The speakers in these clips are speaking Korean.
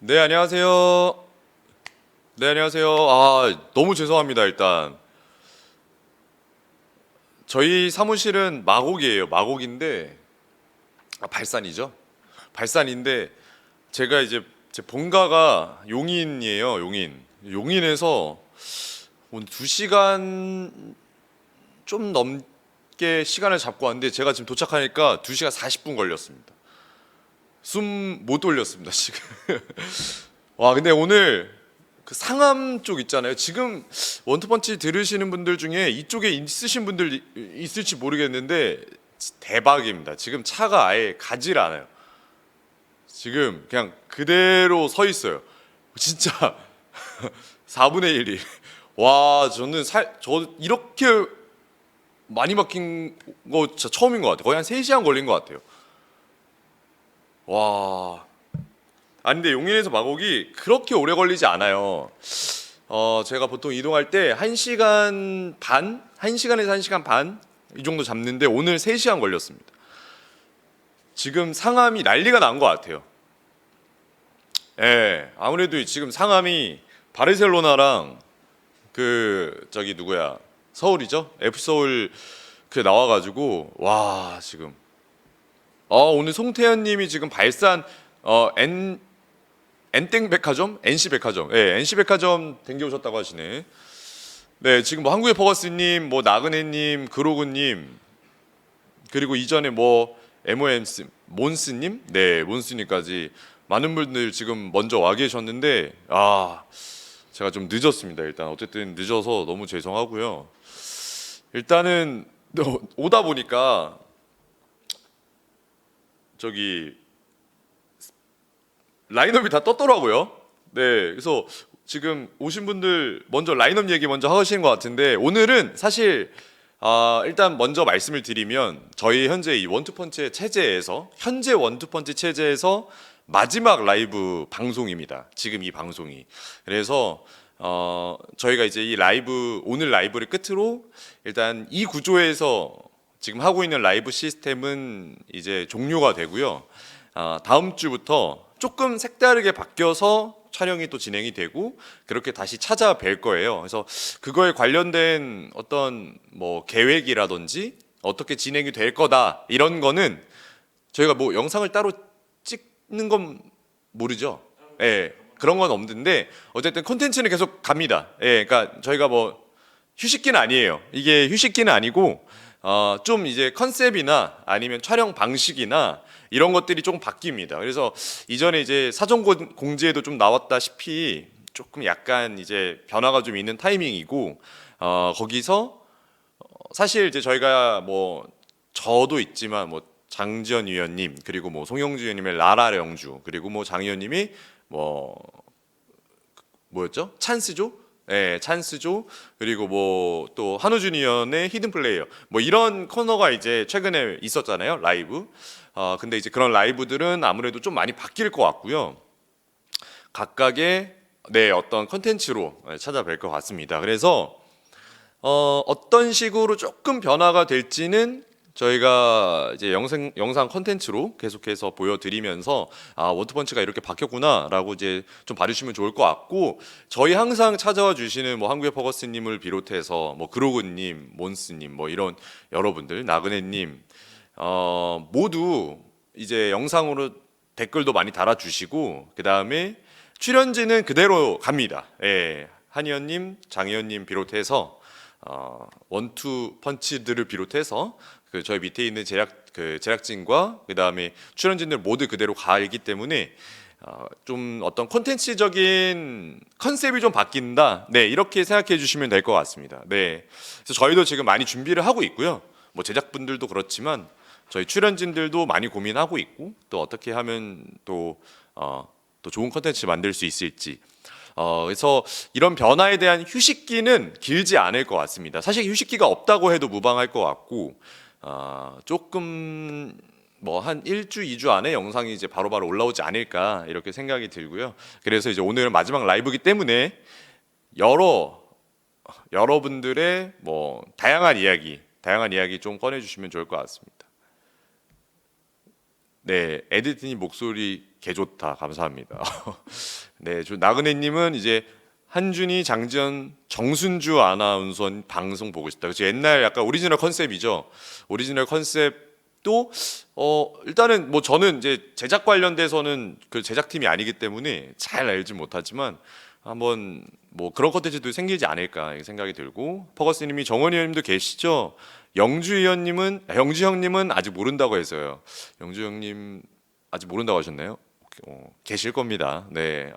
네, 안녕하세요. 네, 안녕하세요. 너무 죄송합니다, 일단. 저희 사무실은 마곡이에요. 마곡인데, 발산이죠. 발산인데, 제가 이제 제 본가가 용인이에요, 용인. 용인에서 한 2시간 좀 넘게 시간을 잡고 왔는데, 제가 지금 도착하니까 2시간 40분 걸렸습니다. 숨 못 돌렸습니다, 지금. 와, 근데 오늘 그 상암 쪽 있잖아요. 지금 원투펀치 들으시는 분들 중에 이쪽에 있으신 분들 있을지 모르겠는데 대박입니다. 지금 차가 아예 가질 않아요. 지금 그냥 그대로 서 있어요. 진짜 4분의 1이. 와, 저 이렇게 많이 막힌 거 진짜 처음인 것 같아요. 거의 한 3시간 걸린 것 같아요. 와. 아니 근데 용인에서 마곡이 그렇게 오래 걸리지 않아요. 제가 보통 이동할 때 1시간 반? 1시간에서 1시간 반? 이 정도 잡는데 오늘 3시간 걸렸습니다. 지금 상암이 난리가 난 것 같아요. 예, 아무래도 지금 상암이 바르셀로나랑 그 저기 누구야 서울이죠? F서울 그 나와가지고 와 지금 오늘 송태현님이 지금 발산 N땡 백화점, NC 백화점, 예, NC 백화점 댕겨오셨다고 하시네. 네, 지금 뭐 한국의 버거스님, 뭐 나그네님, 그로그님, 그리고 이전에 뭐 MOMC, 몬스님, 네, 몬스님까지 많은 분들 지금 먼저 와 계셨는데, 제가 좀 늦었습니다. 일단 어쨌든 늦어서 너무 죄송하고요. 일단은 오다 보니까 저기 라인업이 다 떴더라고요. 네, 그래서 지금 오신 분들 먼저 라인업 얘기 먼저 하시는 것 같은데 오늘은 사실 일단 먼저 말씀을 드리면 저희 현재 이 원투펀치 체제에서 현재 원투펀치 체제에서 마지막 라이브 방송입니다. 지금 이 방송이. 그래서 저희가 이제 이 라이브 오늘 라이브를 끝으로 일단 이 구조에서 지금 하고 있는 라이브 시스템은 이제 종료가 되고요. 다음 주부터 조금 색다르게 바뀌어서 촬영이 또 진행이 되고 그렇게 다시 찾아뵐 거예요. 그래서 그거에 관련된 어떤 뭐 계획이라든지 어떻게 진행이 될 거다 이런 거는 저희가 뭐 영상을 따로 찍는 건 모르죠. 예, 그런 건 없는데 어쨌든 콘텐츠는 계속 갑니다. 예, 그러니까 저희가 뭐 휴식기는 아니에요. 이게 휴식기는 아니고 좀 이제 컨셉이나 아니면 촬영 방식이나 이런 것들이 조금 바뀝니다. 그래서 이전에 이제 사전 공지에도 좀 나왔다시피 조금 약간 이제 변화가 좀 있는 타이밍이고 거기서 사실 이제 저희가 뭐 저도 있지만 뭐 장지연 위원님 그리고 뭐 송영주 위원님의 라라 영주 그리고 뭐 장 위원님이 뭐 뭐였죠? 찬스조? 네, 찬스조 그리고 뭐 또 한우준 위원의 히든 플레이어 뭐 이런 코너가 이제 최근에 있었잖아요 라이브. 근데 이제 그런 라이브들은 아무래도 좀 많이 바뀔 것 같고요. 각각의 네 어떤 컨텐츠로 찾아뵐 것 같습니다. 그래서 어떤 식으로 조금 변화가 될지는 저희가 이제 영상 컨텐츠로 계속해서 보여드리면서 원투펀치가 이렇게 바뀌었구나라고 이제 좀 봐주시면 좋을 것 같고 저희 항상 찾아와 주시는 뭐 한국의 퍼거스님을 비롯해서 뭐 그로그님, 몬스님 뭐 이런 여러분들 나그네님 모두 이제 영상으로 댓글도 많이 달아주시고 그 다음에 출연진은 그대로 갑니다. 예, 한의원님, 장의원님 비롯해서 원투 펀치들을 비롯해서 그 저희 밑에 있는 제작진과 그 다음에 출연진들 모두 그대로 가기 때문에 좀 어떤 콘텐츠적인 컨셉이 좀 바뀐다. 네, 이렇게 생각해 주시면 될 것 같습니다. 네, 그래서 저희도 지금 많이 준비를 하고 있고요. 뭐 제작분들도 그렇지만 저희 출연진들도 많이 고민하고 있고 또 어떻게 하면 또 좋은 컨텐츠 만들 수 있을지. 그래서 이런 변화에 대한 휴식기는 길지 않을 것 같습니다. 사실 휴식기가 없다고 해도 무방할 것 같고 조금 뭐 한 1주, 2주 안에 영상이 이제 바로바로 올라오지 않을까 이렇게 생각이 들고요. 그래서 이제 오늘은 마지막 라이브이기 때문에 여러분들의 뭐 다양한 이야기 좀 꺼내주시면 좋을 것 같습니다. 네, 에디트님 목소리 개 좋다. 감사합니다. 네, 나그네님은 이제 한준이, 장지연, 정순주 아나운서 방송 보고 싶다. 그치, 옛날 약간 오리지널 컨셉이죠. 오리지널 컨셉도 일단은 뭐 저는 이제 제작 관련돼서는 그 제작팀이 아니기 때문에 잘 알지 못하지만 한번 뭐 그런 컨텐츠도 생기지 않을까 이렇게 생각이 들고, 퍼거스님이 정원이 형님도 계시죠? 영주 형님은 아직 모른다고 해서요. 영주 형님 아직 모른다고 하셨나요? 계실 겁니다. 네,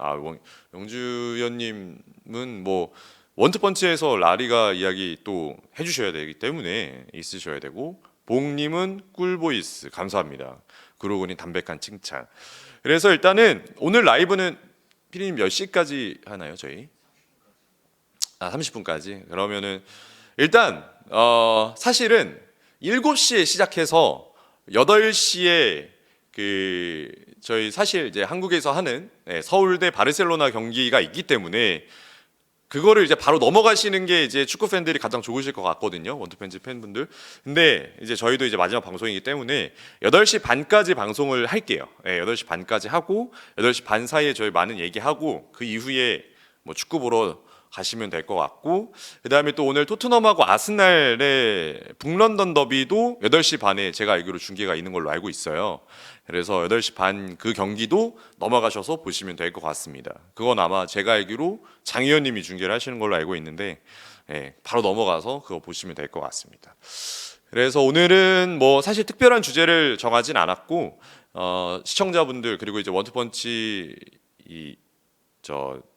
영주 형님은 뭐 원투펀치에서 라리가 이야기 또 해주셔야 되기 때문에 있으셔야 되고, 봉님은 꿀보이스 감사합니다. 그러고니 담백한 칭찬. 그래서 일단은 오늘 라이브는 피디님 몇 시까지 하나요, 저희? 30분까지. 그러면은 일단 사실은 7시에 시작해서 8시에 그 저희 사실 이제 한국에서 하는 서울대 바르셀로나 경기가 있기 때문에 그거를 이제 바로 넘어가시는 게 이제 축구 팬들이 가장 좋으실 것 같거든요. 원투팬츠 팬분들. 근데 이제 저희도 이제 마지막 방송이기 때문에 8시 반까지 방송을 할게요. 8시 반까지 하고 8시 반 사이에 저희 많은 얘기하고 그 이후에 뭐 축구 보러 가시면 될 것 같고, 그다음에 또 오늘 토트넘하고 아스날의 북런던 더비도 8시 반에 제가 알기로 중계가 있는 걸로 알고 있어요. 그래서 8시 반 그 경기도 넘어가셔서 보시면 될 것 같습니다. 그건 아마 제가 알기로 장 의원님이 중계를 하시는 걸로 알고 있는데 바로 넘어가서 그거 보시면 될 것 같습니다. 그래서 오늘은 뭐 사실 특별한 주제를 정하진 않았고 시청자분들 그리고 이제 원투펀치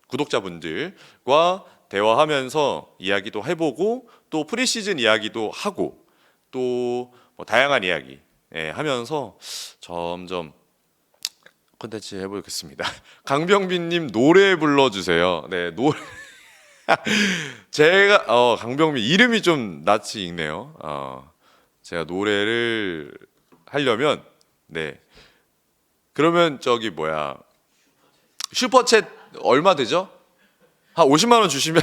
구독자분들과 대화하면서 이야기도 해보고 또 프리시즌 이야기도 하고 또 뭐 다양한 이야기 하면서 점점 콘텐츠 해보겠습니다. 강병빈님 노래 불러주세요. 네, 노래. 제가 강병빈 이름이 좀 낯이 익네요. 제가 노래를 하려면 그러면 저기 뭐야 슈퍼챗 얼마 되죠? 한 50만 원 주시면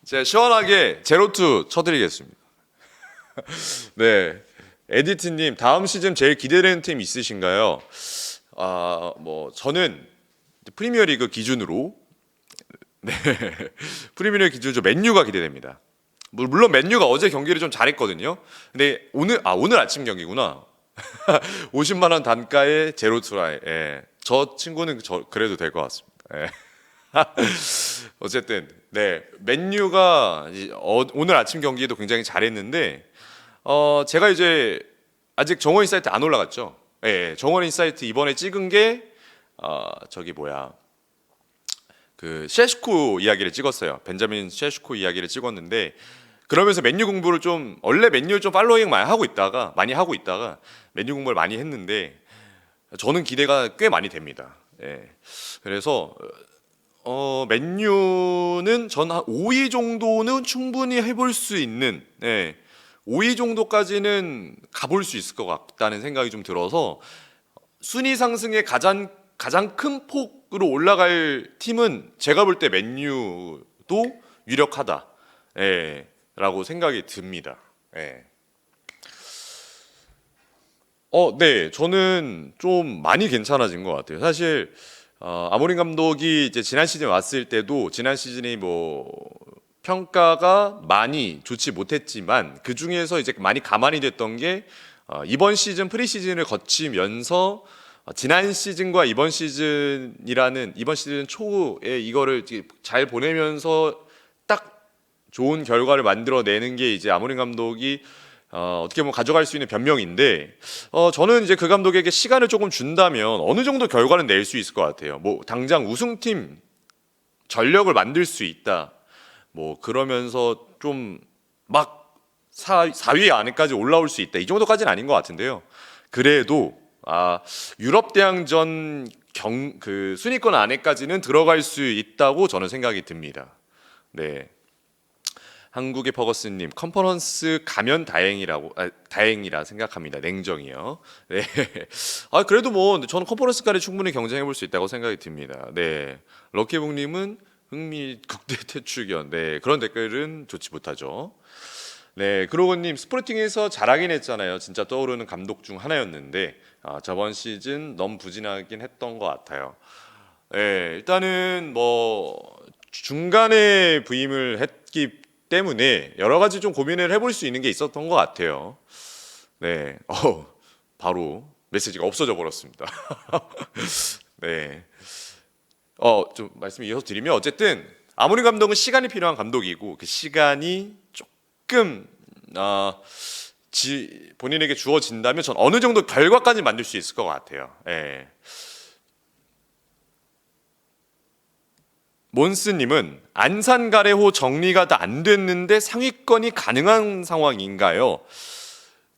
제가 시원하게 제로투 쳐드리겠습니다. 네, 에디트님 다음 시즌 제일 기대되는 팀 있으신가요? 뭐 저는 프리미어리그 기준으로 프리미어리그 기준으로 맨유가 기대됩니다. 물론 맨유가 어제 경기를 좀 잘했거든요. 근데 오늘 아침 경기구나. 50만 원 단가의 제로투라이. 저 친구는 그래도 될 것 같습니다. 어쨌든 맨유가 오늘 아침 경기에도 굉장히 잘했는데 제가 이제 아직 정원 인사이트 안 올라갔죠. 정원 인사이트 이번에 찍은 게 저기 뭐야 그 셰슈코 이야기를 찍었어요. 벤자민 셰슈코 이야기를 찍었는데 그러면서 맨유 공부를 좀 원래 맨유를 좀 팔로잉 많이 하고 있다가 맨유 공부를 많이 했는데 저는 기대가 꽤 많이 됩니다. 그래서 맨유는 전 한 5위 정도는 충분히 해볼 수 있는 5위 정도까지는 가볼 수 있을 것 같다는 생각이 좀 들어서 순위 상승의 가장 큰 폭으로 올라갈 팀은 제가 볼 때 맨유도 유력하다 라고 생각이 듭니다. 저는 좀 많이 괜찮아진 것 같아요. 사실 아모린 감독이 이제 지난 시즌 왔을 때도 지난 시즌이 뭐 평가가 많이 좋지 못했지만 그 중에서 이제 많이 가만히 됐던 게 이번 시즌 프리시즌을 거치면서 지난 시즌과 이번 시즌 초에 이거를 잘 보내면서 딱 좋은 결과를 만들어내는 게 이제 아모린 감독이 어떻게 보면 가져갈 수 있는 변명인데 저는 이제 그 감독에게 시간을 조금 준다면 어느 정도 결과는 낼 수 있을 것 같아요. 뭐 당장 우승팀 전력을 만들 수 있다. 뭐 그러면서 좀 막 4위 안에까지 올라올 수 있다. 이 정도까지는 아닌 것 같은데요. 그래도 유럽 대항전 그 순위권 안에까지는 들어갈 수 있다고 저는 생각이 듭니다. 네. 한국의 퍼거스님 컨퍼런스 가면 다행이라 생각합니다. 냉정이요. 네. 그래도 뭐 저는 컨퍼런스까지 충분히 경쟁해 볼 수 있다고 생각이 듭니다. 네. 럭키북님은 흥미 극대 퇴출견. 네. 그런 댓글은 좋지 못하죠. 네, 그로고님 스포팅에서 잘하긴 했잖아요. 진짜 떠오르는 감독 중 하나였는데 저번 시즌 너무 부진하긴 했던 것 같아요. 네, 일단은 뭐 중간에 부임을 했기 때문에 여러 가지 좀 고민을 해볼 수 있는 게 있었던 것 같아요. 네, 바로 메시지가 없어져 버렸습니다. 네, 좀 말씀 이어서 드리면 어쨌든 아모림 감독은 시간이 필요한 감독이고 그 시간이 조금 본인에게 주어진다면 전 어느 정도 결과까지 만들 수 있을 것 같아요. 예. 몬스님은 안산 가래호 정리가 다 안 됐는데 상위권이 가능한 상황인가요?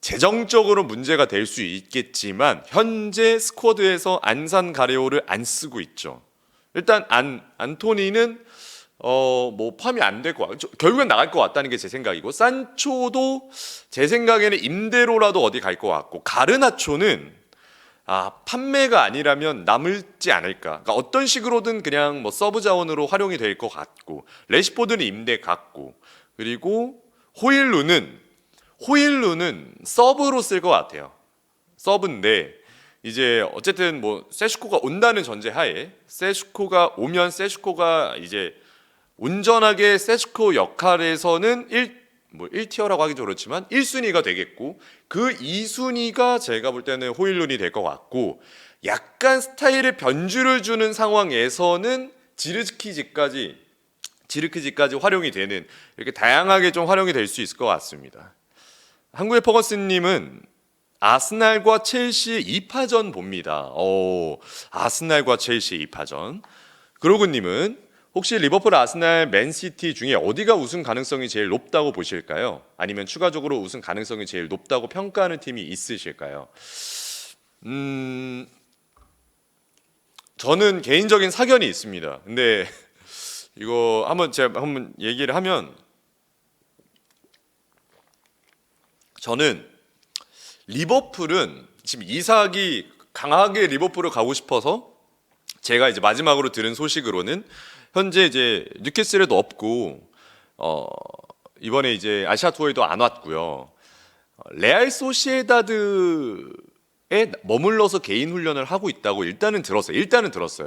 재정적으로 문제가 될 수 있겠지만 현재 스쿼드에서 안산 가래호를 안 쓰고 있죠. 일단 안토니는 뭐 팜이 안 될 것 같고 결국엔 나갈 것 같다는 게 제 생각이고 산초도 제 생각에는 임대로라도 어디 갈 것 같고 가르나초는 판매가 아니라면 남을지 않을까. 그러니까 어떤 식으로든 그냥 뭐 서브 자원으로 활용이 될 것 같고 레시포드는 임대 같고 그리고 호일루는 서브로 쓸 것 같아요. 서브인데 이제 어쨌든 뭐 세슈코가 온다는 전제하에 세슈코가 오면 세슈코가 이제 온전하게 세슈코 역할에서는 1티어라고 하기 좀 그렇지만 1순위가 되겠고 그 2순위가 제가 볼 때는 호일룬이 될 것 같고 약간 스타일의 변주를 주는 상황에서는 지르키지까지 활용이 되는 이렇게 다양하게 좀 활용이 될 수 있을 것 같습니다. 한국의 퍼거슨님은 아스날과 첼시 2파전 봅니다. 아스날과 첼시 2파전. 그로그님은 혹시 리버풀, 아스날, 맨시티 중에 어디가 우승 가능성이 제일 높다고 보실까요? 아니면 추가적으로 우승 가능성이 제일 높다고 평가하는 팀이 있으실까요? 저는 개인적인 사견이 있습니다. 근데 이거 제가 한번 얘기를 하면 저는 리버풀은 지금 이삭이 강하게 리버풀을 가고 싶어서 제가 이제 마지막으로 들은 소식으로는 현재 이제 뉴캐슬에도 없고 이번에 이제 아시아 투어에도 안 왔고요. 레알 소시에다드에 머물러서 개인 훈련을 하고 있다고 일단은 들었어요.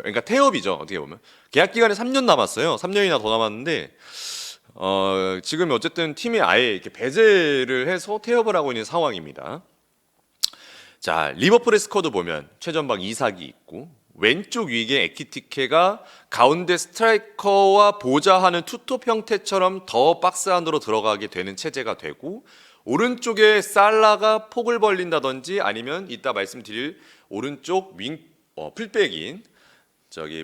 그러니까 태업이죠. 어떻게 보면 계약 기간에 3년 남았어요. 3년이나 더 남았는데 지금 어쨌든 팀이 아예 이렇게 배제를 해서 태업을 하고 있는 상황입니다. 자, 리버풀의 스쿼드 보면 최전방 이삭이 있고 왼쪽 윙에 에키티케가 가운데 스트라이커와 보좌하는 투톱 형태처럼 더 박스 안으로 들어가게 되는 체제가 되고 오른쪽에 살라가 폭을 벌린다든지 아니면 이따 말씀드릴 오른쪽 풀백인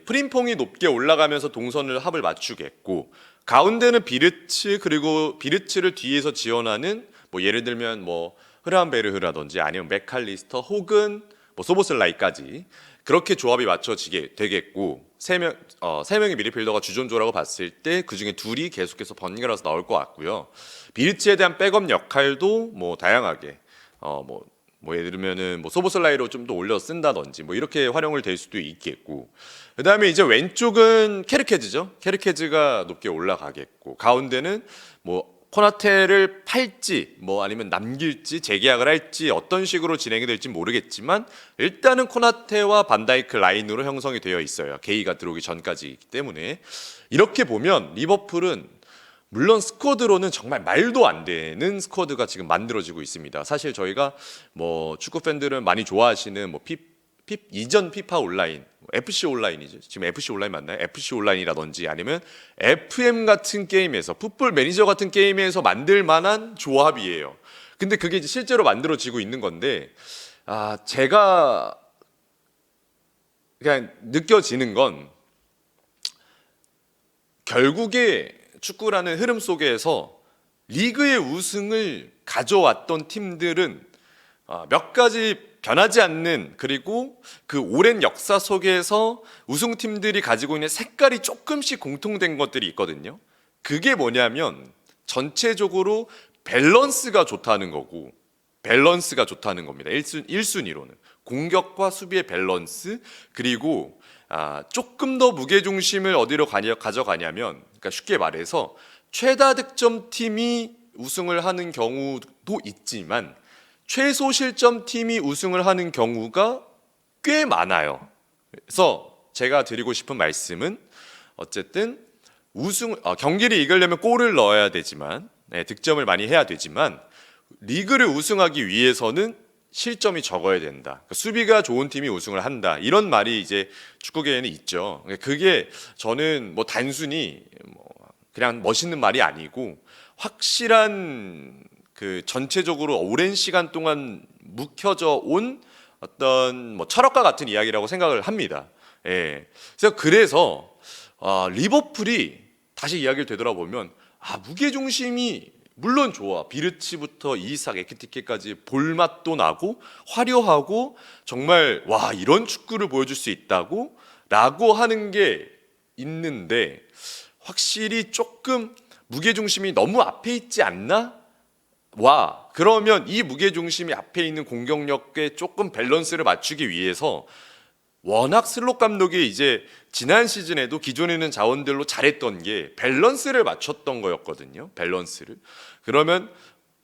프림퐁이 높게 올라가면서 동선을 합을 맞추겠고 가운데는 비르츠 그리고 비르츠를 뒤에서 지원하는 뭐 예를 들면 뭐 흐란베르흐라든지 아니면 맥칼리스터 혹은 뭐 소보슬라이까지 그렇게 조합이 맞춰지게 되겠고 세 명의 미드필더가 주전조라고 봤을 때 그중에 둘이 계속해서 번갈아서 나올 것 같고요. 비르츠에 대한 백업 역할도 뭐 다양하게 뭐 예를 들면은 뭐 소보슬라이로 좀 더 올려 쓴다든지 뭐 이렇게 활용을 될 수도 있겠고 그다음에 이제 왼쪽은 케르케즈죠. 케르케즈가 높게 올라가겠고 가운데는 뭐 코나테를 팔지 뭐 아니면 남길지 재계약을 할지 어떤 식으로 진행이 될지 모르겠지만 일단은 코나테와 반다이크 라인으로 형성이 되어 있어요. 게이가 들어오기 전까지이기 때문에 이렇게 보면 리버풀은 물론 스쿼드로는 정말 말도 안 되는 스쿼드가 지금 만들어지고 있습니다. 사실 저희가 뭐 축구 팬들은 많이 좋아하시는 뭐 이전 피파 온라인, FC 온라인이죠. 지금 FC 온라인 맞나요? FC 온라인이라든지 아니면 FM 같은 게임에서 풋볼 매니저 같은 게임에서 만들 만한 조합이에요. 근데 그게 이제 실제로 만들어지고 있는 건데 제가 그냥 느껴지는 건 결국에 축구라는 흐름 속에서 리그의 우승을 가져왔던 팀들은 몇 가지 변하지 않는 그리고 그 오랜 역사 속에서 우승팀들이 가지고 있는 색깔이 조금씩 공통된 것들이 있거든요. 그게 뭐냐면 전체적으로 밸런스가 좋다는 겁니다. 1순위로는 공격과 수비의 밸런스 그리고 조금 더 무게중심을 어디로 가져가냐면 그러니까 쉽게 말해서 최다 득점 팀이 우승을 하는 경우도 있지만 최소 실점 팀이 우승을 하는 경우가 꽤 많아요. 그래서 제가 드리고 싶은 말씀은 어쨌든 경기를 이기려면 골을 넣어야 되지만 득점을 많이 해야 되지만 리그를 우승하기 위해서는 실점이 적어야 된다. 그러니까 수비가 좋은 팀이 우승을 한다. 이런 말이 이제 축구계에는 있죠. 그게 저는 뭐 단순히 그냥 멋있는 말이 아니고 확실한 그 전체적으로 오랜 시간 동안 묵혀져 온 어떤 뭐 철학과 같은 이야기라고 생각을 합니다. 예. 그래서 리버풀이 다시 이야기를 되돌아보면 무게 중심이 물론 좋아. 비르치부터 이삭, 에키티케까지 볼맛도 나고 화려하고 정말 와 이런 축구를 보여줄 수 있다고 라고 하는 게 있는데 확실히 조금 무게 중심이 너무 앞에 있지 않나? 그러면 이 무게 중심이 앞에 있는 공격력에 조금 밸런스를 맞추기 위해서 워낙 슬롯 감독이 이제 지난 시즌에도 기존에 있는 자원들로 잘했던 게 밸런스를 맞췄던 거였거든요. 밸런스를. 그러면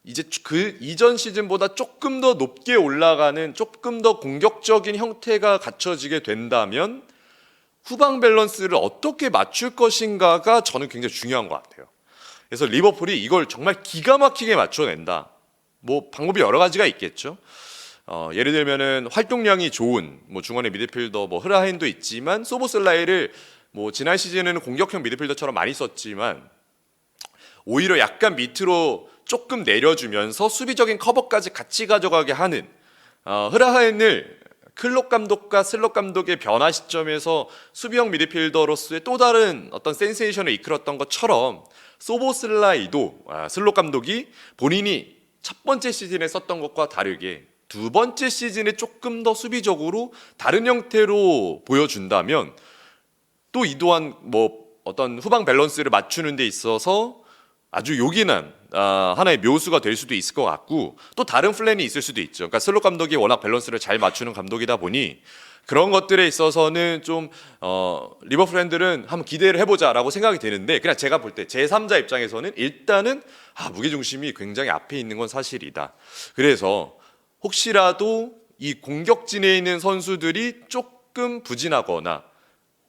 이제 그 이전 시즌보다 조금 더 높게 올라가는 조금 더 공격적인 형태가 갖춰지게 된다면 후방 밸런스를 어떻게 맞출 것인가가 저는 굉장히 중요한 것 같아요. 그래서 리버풀이 이걸 정말 기가 막히게 맞춰낸다. 뭐 방법이 여러 가지가 있겠죠. 예를 들면은 활동량이 좋은 중원의 미드필더 흐라헨도 있지만 소보슬라이를 지난 시즌에는 공격형 미드필더처럼 많이 썼지만 오히려 약간 밑으로 조금 내려주면서 수비적인 커버까지 같이 가져가게 하는 흐라헨을 클롭 감독과 슬롯 감독의 변화 시점에서 수비형 미드필더로서의 또 다른 어떤 센세이션을 이끌었던 것처럼 소보슬라이도 슬롯 감독이 본인이 첫 번째 시즌에 썼던 것과 다르게 두 번째 시즌에 조금 더 수비적으로 다른 형태로 보여준다면 또 이 또한 어떤 후방 밸런스를 맞추는 데 있어서 아주 요긴한 하나의 묘수가 될 수도 있을 것 같고 또 다른 플랜이 있을 수도 있죠. 그러니까 슬롯 감독이 워낙 밸런스를 잘 맞추는 감독이다 보니 그런 것들에 있어서는 좀 리버풀 팬들은 한번 기대를 해보자라고 생각이 되는데 그냥 제가 볼 때 제3자 입장에서는 일단은 무게중심이 굉장히 앞에 있는 건 사실이다. 그래서 혹시라도 이 공격진에 있는 선수들이 조금 부진하거나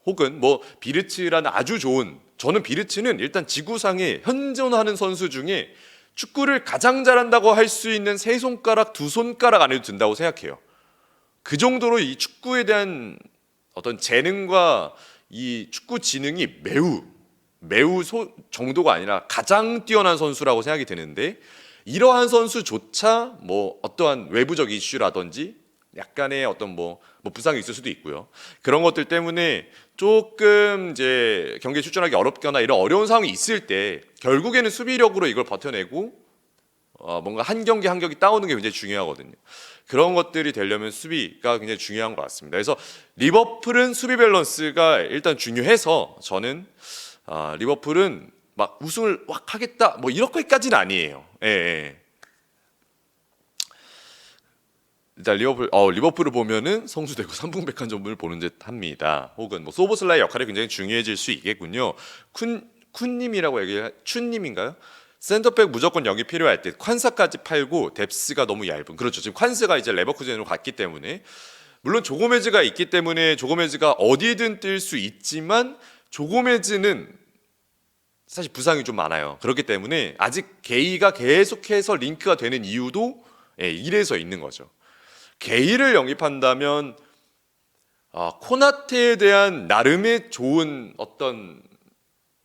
혹은 비르츠라는 아주 좋은 저는 비르츠는 일단 지구상에 현존하는 선수 중에 축구를 가장 잘한다고 할 수 있는 세 손가락, 두 손가락 안에도 든다고 생각해요. 그 정도로 이 축구에 대한 어떤 재능과 이 축구 지능이 매우 정도가 아니라 가장 뛰어난 선수라고 생각이 드는데 이러한 선수조차 어떠한 외부적 이슈라든지 약간의 어떤 부상이 있을 수도 있고요. 그런 것들 때문에 조금 이제 경기에 출전하기 어렵거나 이런 어려운 상황이 있을 때 결국에는 수비력으로 이걸 버텨내고 뭔가 한 경기 한 경기 따오는 게 굉장히 중요하거든요. 그런 것들이 되려면 수비가 굉장히 중요한 것 같습니다. 그래서 리버풀은 수비 밸런스가 일단 중요해서 저는 리버풀은 막 우승을 확 하겠다 이렇게까지는 아니에요. 예. 일단 리버풀을 보면은 성수되고 삼풍백한점을 보는 듯합니다. 혹은 소보슬라의 역할이 굉장히 중요해질 수 있겠군요. 쿤님이라고 춘님인가요? 센터백 무조건 영입 필요할 때 콴사까지 팔고 뎁스가 너무 얇은. 그렇죠. 지금 콴스가 이제 레버쿠젠으로 갔기 때문에 물론 조고메즈가 있기 때문에 조고메즈가 어디든 뛸 수 있지만 조고메즈는 사실 부상이 좀 많아요. 그렇기 때문에 아직 게이가 계속해서 링크가 되는 이유도 이래서 있는 거죠. 게이를 영입한다면 코나테에 대한 나름의 좋은 어떤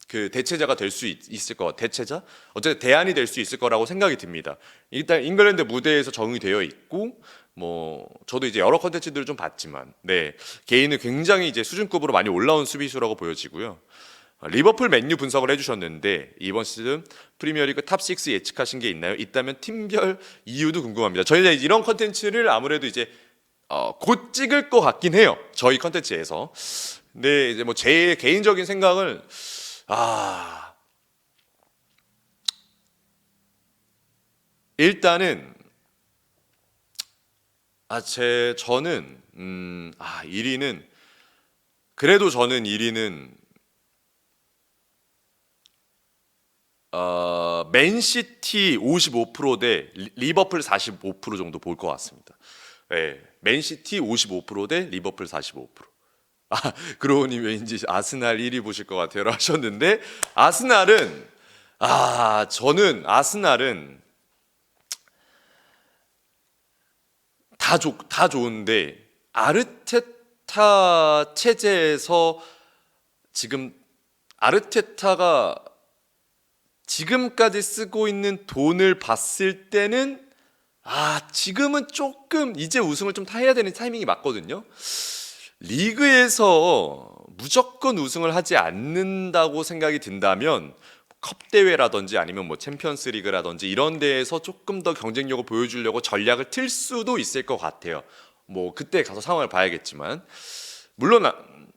그 대체자가 될 수 있을 것 대체자? 어쨌든 대안이 될 수 있을 거라고 생각이 듭니다. 일단 잉글랜드 무대에서 적응이 되어 있고 저도 이제 여러 컨텐츠들을 좀 봤지만 게이는 굉장히 이제 수준급으로 많이 올라온 수비수라고 보여지고요. 리버풀 맨유 분석을 해주셨는데 이번 시즌 프리미어리그 탑6 예측하신 게 있나요? 있다면 팀별 이유도 궁금합니다. 저희가 이런 컨텐츠를 아무래도 이제 곧 찍을 것 같긴 해요. 저희 컨텐츠에서. 근데 이제 제 개인적인 생각을 일단은 저는 1위는 그래도 저는 1위는 맨시티 55%대 리버풀 45% 정도 볼 것 같습니다. 네, 맨시티 55%대 리버풀 45%. 그러니 왠지 아스날 1위 보실 것 같아요 하셨는데 아스날은 저는 아스날은 다 좋은데 아르테타 체제에서 지금 아르테타가 지금까지 쓰고 있는 돈을 봤을 때는 지금은 조금 이제 우승을 좀 타야 되는 타이밍이 맞거든요. 리그에서 무조건 우승을 하지 않는다고 생각이 든다면 컵 대회라든지 아니면 뭐 챔피언스 리그라든지 이런 데에서 조금 더 경쟁력을 보여주려고 전략을 틀 수도 있을 것 같아요. 뭐 그때 가서 상황을 봐야겠지만 물론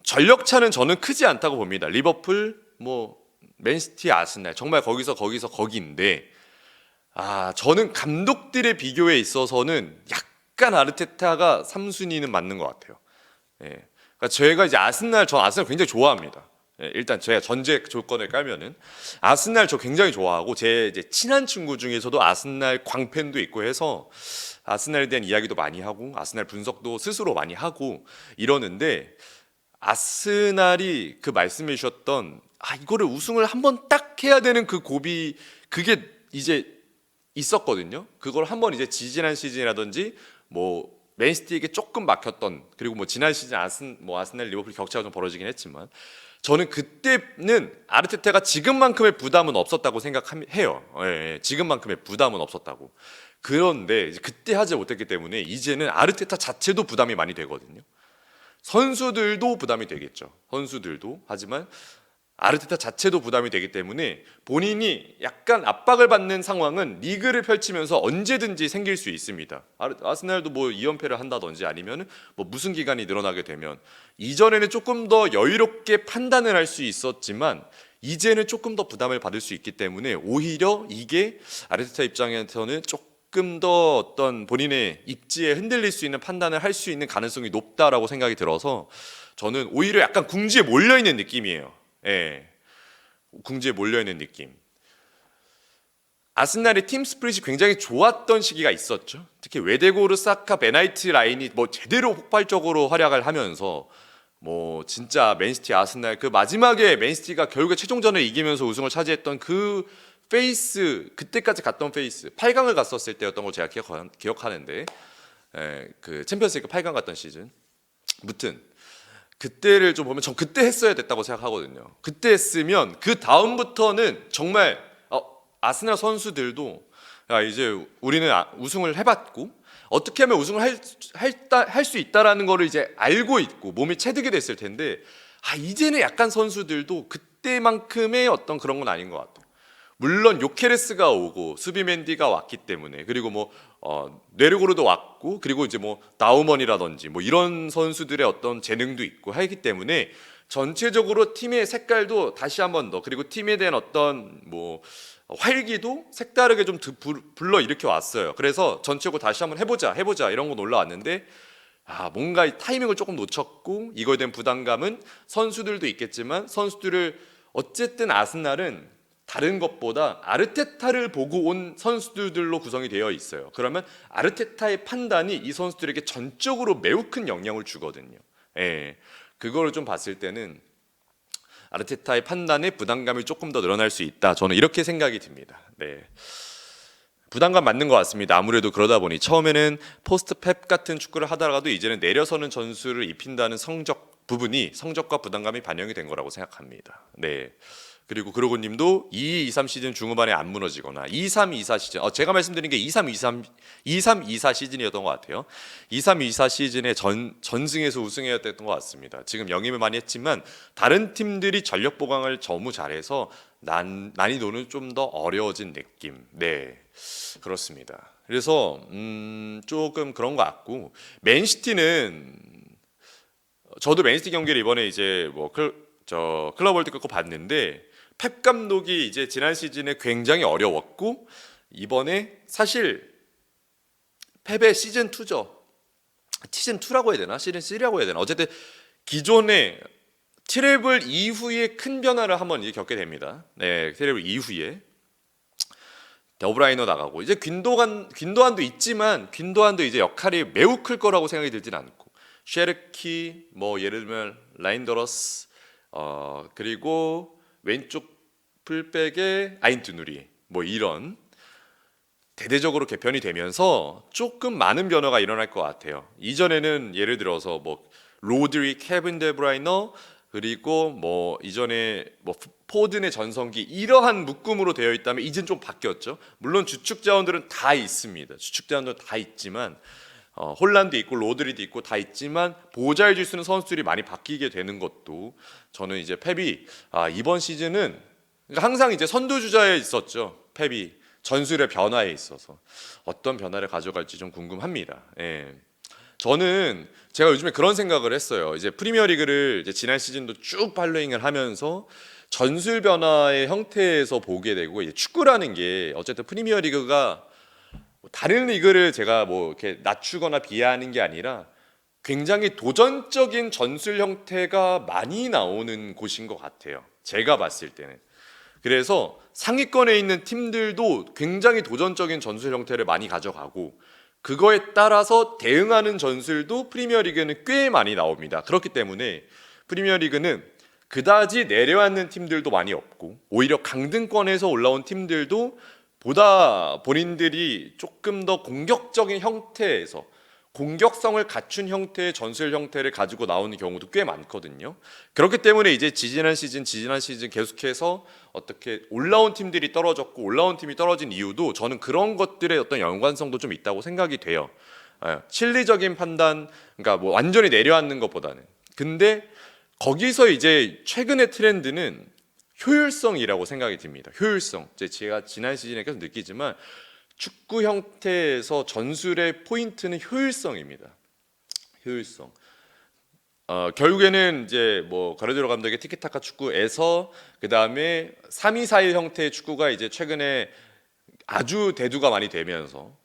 전력 차는 저는 크지 않다고 봅니다. 리버풀, 뭐 맨시티, 아스날 정말 거기서 거기인데 저는 감독들의 비교에 있어서는 약간 아르테타가 3순위는 맞는 것 같아요. 예. 그러니까 제가 이제 전 아스날 굉장히 좋아합니다. 예, 일단 제가 전제 조건을 깔면은 아스날 저 굉장히 좋아하고 제 이제 친한 친구 중에서도 아스날 광팬도 있고 해서 아스날에 대한 이야기도 많이 하고 아스날 분석도 스스로 많이 하고 이러는데 아스날이 그 말씀해 주셨던 이거를 우승을 한번 딱 해야 되는 그 고비 그게 이제 있었거든요. 그걸 한번 이제 지난 시즌이라든지 뭐 맨시티에게 조금 막혔던 그리고 뭐 지난 시즌 아스날 리버풀 격차가 좀 벌어지긴 했지만 저는 그때는 아르테타가 지금만큼의 부담은 없었다고 생각해요. 예, 지금만큼의 부담은 없었다고. 그런데 이제 그때 하지 못했기 때문에 이제는 아르테타 자체도 부담이 많이 되거든요. 선수들도 부담이 되겠죠. 선수들도. 하지만 아르테타 자체도 부담이 되기 때문에 본인이 약간 압박을 받는 상황은 리그를 펼치면서 언제든지 생길 수 있습니다. 아스날도 뭐 2연패를 한다든지 아니면 뭐 무슨 기간이 늘어나게 되면 이전에는 조금 더 여유롭게 판단을 할 수 있었지만 이제는 조금 더 부담을 받을 수 있기 때문에 오히려 이게 아르테타 입장에서는 조금 더 어떤 본인의 입지에 흔들릴 수 있는 판단을 할 수 있는 가능성이 높다라고 생각이 들어서 저는 오히려 약간 궁지에 몰려있는 느낌이에요. 예, 궁지에 몰려있는 느낌. 아스날의 팀 스프릿이 굉장히 좋았던 시기가 있었죠. 특히 웨데고르, 사카, 베나이트 라인이 뭐 제대로 폭발적으로 활약을 하면서 뭐 진짜 맨시티, 아스날 그 마지막에 맨시티가 결국에 최종전을 이기면서 우승을 차지했던 그 페이스 그때까지 갔던 페이스 8강을 갔었을 때였던 걸 제가 기억하는데 그 챔피언스리그 8강 갔던 시즌 무튼 그때를 좀 보면 전 그때 했어야 됐다고 생각하거든요. 그때 했으면 그 다음부터는 정말 아스날 선수들도 이제 우리는 우승을 해봤고 어떻게 하면 우승을 할 수 있다라는 거를 이제 알고 있고 몸이 체득이 됐을 텐데 이제는 약간 선수들도 그때만큼의 어떤 그런 건 아닌 것 같아요. 물론 요케레스가 오고 수비맨디가 왔기 때문에 그리고 뭐 네르고르도 왔고 그리고 이제 뭐 나우먼이라든지 뭐 이런 선수들의 어떤 재능도 있고 하기 때문에 전체적으로 팀의 색깔도 다시 한번 더 그리고 팀에 대한 어떤 뭐 활기도 색다르게 좀 불러 일으켜 왔어요. 그래서 전체적으로 다시 한번 해보자 이런 건 올라왔는데 뭔가 이 타이밍을 조금 놓쳤고 이거에 대한 부담감은 선수들도 있겠지만 선수들을 어쨌든 아스날은 다른 것보다 아르테타를 보고 온 선수들로 구성이 되어 있어요. 그러면 아르테타의 판단이 이 선수들에게 전적으로 매우 큰 영향을 주거든요. 예, 그거를 좀 봤을 때는 아르테타의 판단에 부담감이 조금 더 늘어날 수 있다. 저는 이렇게 생각이 듭니다. 네. 부담감 맞는 것 같습니다. 아무래도 그러다 보니 처음에는 포스트 펩 같은 축구를 하다가도 이제는 내려서는 전술을 입힌다는 성적과 부담감이 반영이 된 거라고 생각합니다. 네. 그리고 그로고님도 22-23 시즌 중후반에 안 무너지거나 23-24 시즌 제가 말씀드린 게 23-24 시즌이었던 것 같아요. 23-24 시즌에 전승에서 우승해야 됐던 것 같습니다. 지금 영입을 많이 했지만 다른 팀들이 전력 보강을 너무 잘해서 난이도는 좀 더 어려워진 느낌. 네, 그렇습니다. 그래서 조금 그런 것 같고 맨시티는 저도 맨시티 경기를 이번에 이제 클럽 월드컵 봤는데 펩 감독이 이제 지난 시즌에 굉장히 어려웠고 이번에 사실 펩의 시즌 2죠. 시즌 2라고 해야 되나? 시즌 3라고 해야 되나? 어쨌든 기존의 트래블 이후에 큰 변화를 한번 이제 겪게 됩니다. 네, 트래블 이후에 더브라이너 나가고 이제 균도안도 있지만 균도안도 이제 역할이 매우 클 거라고 생각이 들진 않고 쉐르키 뭐 예를 들면 라인더러스 그리고 왼쪽 풀백의 아인투누리 뭐 이런 대대적으로 개편이 되면서 조금 많은 변화가 일어날 것 같아요. 이전에는 예를 들어서 뭐 로드리, 케빈 데브라이너 그리고 뭐 이전에 뭐 포든의 전성기 이러한 묶음으로 되어 있다면 이젠 좀 바뀌었죠. 물론 주축 자원들은 다 있습니다. 주축 자원들은 다 있지만 홀란드 있고 로드리도 있고 다 있지만 보호자를 줄 수 있는 선수들이 많이 바뀌게 되는 것도 저는 이제 펩이 이번 시즌은 그러니까 항상 이제 선두주자에 있었죠. 펩이 전술의 변화에 있어서 어떤 변화를 가져갈지 좀 궁금합니다. 예. 저는 제가 요즘에 그런 생각을 했어요. 이제 프리미어리그를 이제 지난 시즌도 쭉 팔로잉을 하면서 전술 변화의 형태에서 보게 되고 이제 축구라는 게 어쨌든 프리미어리그가 다른 리그를 제가 뭐 이렇게 낮추거나 비하하는 게 아니라 굉장히 도전적인 전술 형태가 많이 나오는 곳인 것 같아요. 제가 봤을 때는. 그래서 상위권에 있는 팀들도 굉장히 도전적인 전술 형태를 많이 가져가고 그거에 따라서 대응하는 전술도 프리미어리그는 꽤 많이 나옵니다. 그렇기 때문에 프리미어리그는 그다지 내려앉는 팀들도 많이 없고 오히려 강등권에서 올라온 팀들도 보다 본인들이 조금 더 공격적인 형태에서 공격성을 갖춘 형태의 전술 형태를 가지고 나오는 경우도 꽤 많거든요. 그렇기 때문에 이제 지지난 시즌 계속해서 어떻게 올라온 팀들이 떨어졌고 올라온 팀이 떨어진 이유도 저는 그런 것들의 어떤 연관성도 좀 있다고 생각이 돼요. 실리적인 판단, 그러니까 뭐 완전히 내려앉는 것보다는. 근데 거기서 이제 최근의 트렌드는 효율성이라고 생각이 듭니다. 효율성. 제가 지난 시즌에 계속 느끼지만 축구 형태에서 전술의 포인트는 효율성입니다. 효율성. 결국에는 이제 뭐 가르디올라 감독의 티키타카 축구에서 그 다음에 3-2-4-1 형태의 축구가 이제 최근에 아주 대두가 많이 되면서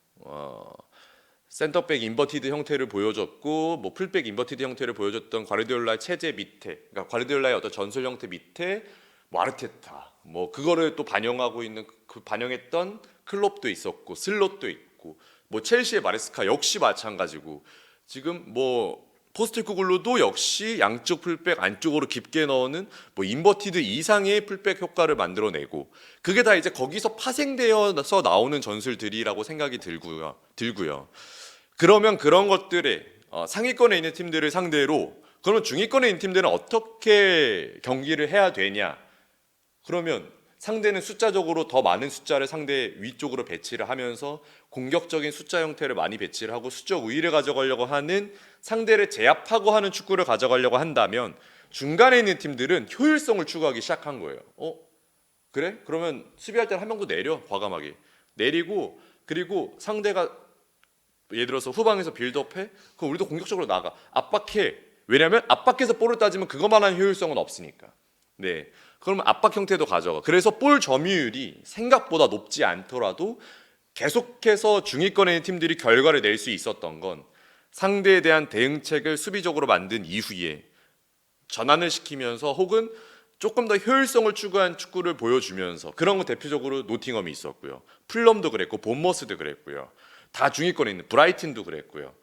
센터백 인버티드 형태를 보여줬고 뭐 풀백 인버티드 형태를 보여줬던 과르디올라의 체제 밑에, 그러니까 과르디올라의 어떤 전술 형태 밑에 뭐 아르테타, 뭐 그거를 또 반영하고 있는 그 반영했던 클롭도 있었고 슬롯도 있고 뭐 첼시의 마레스카 역시 마찬가지고 지금 뭐 포스테코글루도 역시 양쪽 풀백 안쪽으로 깊게 넣는 뭐 인버티드 이상의 풀백 효과를 만들어내고 그게 다 이제 거기서 파생되어서 나오는 전술들이라고 생각이 들고요. 그러면 그런 것들에 상위권에 있는 팀들을 상대로 그러면 중위권에 있는 팀들은 어떻게 경기를 해야 되냐? 그러면 상대는 숫자적으로 더 많은 숫자를 상대 위쪽으로 배치를 하면서 공격적인 숫자 형태를 많이 배치를 하고 수적 우위를 가져가려고 하는 상대를 제압하고 하는 축구를 가져가려고 한다면 중간에 있는 팀들은 효율성을 추구하기 시작한 거예요. 그래? 그러면 수비할 때는 한 명도 내려, 과감하게 내리고, 그리고 상대가 예를 들어서 후방에서 빌드업해, 그럼 우리도 공격적으로 나가 압박해. 왜냐하면 압박해서 볼을 따지면 그것만한 효율성은 없으니까. 네, 그러면 압박 형태도 가져가. 그래서 볼 점유율이 생각보다 높지 않더라도 계속해서 중위권에 있는 팀들이 결과를 낼 수 있었던 건 상대에 대한 대응책을 수비적으로 만든 이후에 전환을 시키면서 혹은 조금 더 효율성을 추구한 축구를 보여주면서 그런 거 대표적으로 노팅엄이 있었고요. 풀럼도 그랬고 본머스도 그랬고요. 다 중위권에 있는 브라이튼도 그랬고요.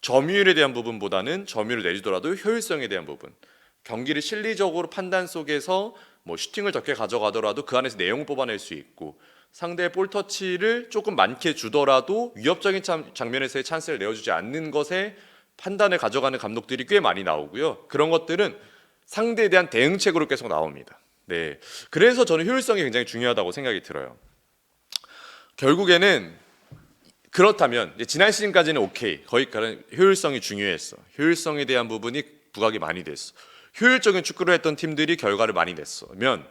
점유율에 대한 부분보다는 점유율을 내주더라도 효율성에 대한 부분, 경기를 실리적으로 판단 속에서 뭐 슈팅을 적게 가져가더라도 그 안에서 내용을 뽑아낼 수 있고 상대의 볼 터치를 조금 많게 주더라도 위협적인 장면에서의 찬스를 내어주지 않는 것에 판단을 가져가는 감독들이 꽤 많이 나오고요. 그런 것들은 상대에 대한 대응책으로 계속 나옵니다. 네, 그래서 저는 효율성이 굉장히 중요하다고 생각이 들어요. 결국에는 그렇다면 지난 시즌까지는 오케이, 거기까지는 효율성이 중요했어. 효율성에 대한 부분이 부각이 많이 됐어. 효율적인 축구를 했던 팀들이 결과를 많이 냈으면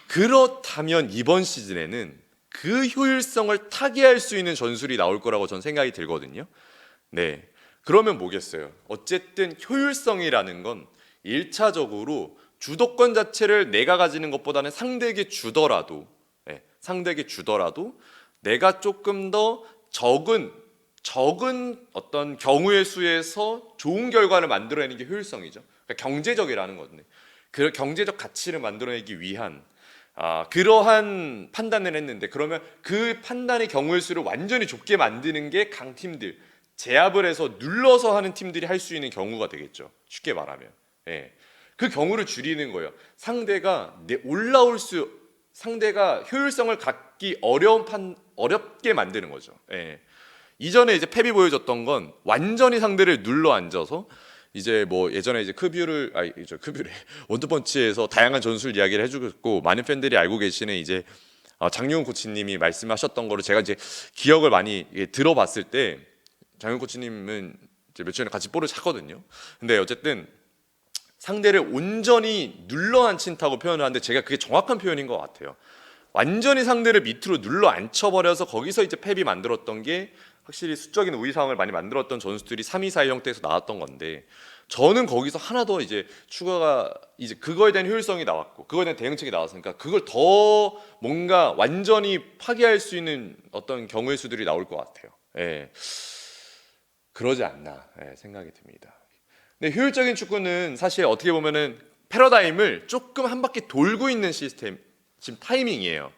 그렇다면 이번 시즌에는 그 효율성을 타개할 수 있는 전술이 나올 거라고 저는 생각이 들거든요. 네, 그러면 뭐겠어요? 어쨌든 효율성이라는 건 1차적으로 주도권 자체를 내가 가지는 것보다는 상대에게 주더라도 내가 조금 더 적은 어떤 경우의 수에서 좋은 결과를 만들어내는 게 효율성이죠. 그러니까 경제적이라는 건데 그 경제적 가치를 만들어내기 위한 그러한 판단을 했는데, 그러면 그 판단의 경우의 수를 완전히 좁게 만드는 게 강팀들, 제압을 해서 눌러서 하는 팀들이 할 수 있는 경우가 되겠죠. 쉽게 말하면. 예. 그 경우를 줄이는 거예요. 상대가 효율성을 갖기 어렵게 만드는 거죠. 예. 이전에 이제 펩이 보여줬던 건 완전히 상대를 눌러 앉아서 이제 뭐 예전에 이제 크뷰를 원투펀치에서 다양한 전술 이야기를 해주고 많은 팬들이 알고 계시는 이제 장윤 코치님이 말씀하셨던 거를 제가 이제 기억을 많이 들어봤을 때, 장윤 코치님은 이제 며칠 전에 같이 볼을 찼거든요. 근데 어쨌든 상대를 온전히 눌러 앉힌다고 표현을 하는데 제가 그게 정확한 표현인 것 같아요. 완전히 상대를 밑으로 눌러 앉혀버려서 거기서 이제 펩이 만들었던 게 확실히 수적인 우위 상황을 많이 만들었던 전술들이 3-2-4 형태에서 나왔던 건데, 저는 거기서 하나 더 이제 추가가 이제 그거에 대한 효율성이 나왔고 그거에 대한 대응책이 나왔으니까 그걸 더 뭔가 완전히 파괴할 수 있는 어떤 경우의 수들이 나올 것 같아요. 예. 그러지 않나 생각이 듭니다. 근데 효율적인 축구는 사실 어떻게 보면은 패러다임을 조금 한 바퀴 돌고 있는 시스템, 지금 타이밍이에요.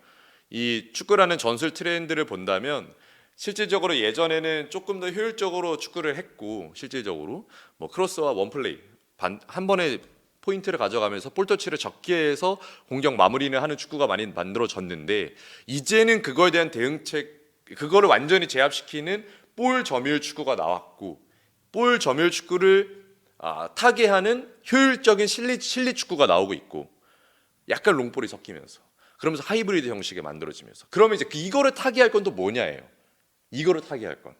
이 축구라는 전술 트렌드를 본다면 실질적으로 예전에는 조금 더 효율적으로 축구를 했고, 실질적으로 뭐 크로스와 원플레이 한 번에 포인트를 가져가면서 볼터치를 적게 해서 공격 마무리를 하는 축구가 많이 만들어졌는데, 이제는 그거에 대한 대응책, 그거를 완전히 제압시키는 볼 점유율 축구가 나왔고, 볼 점유율 축구를 타개하는 효율적인 실리 축구가 나오고 있고, 약간 롱볼이 섞이면서 그러면서 하이브리드 형식에 만들어지면서, 그러면 이제 이거를 타개할 건 또 뭐냐예요. 이거를 타개할 건.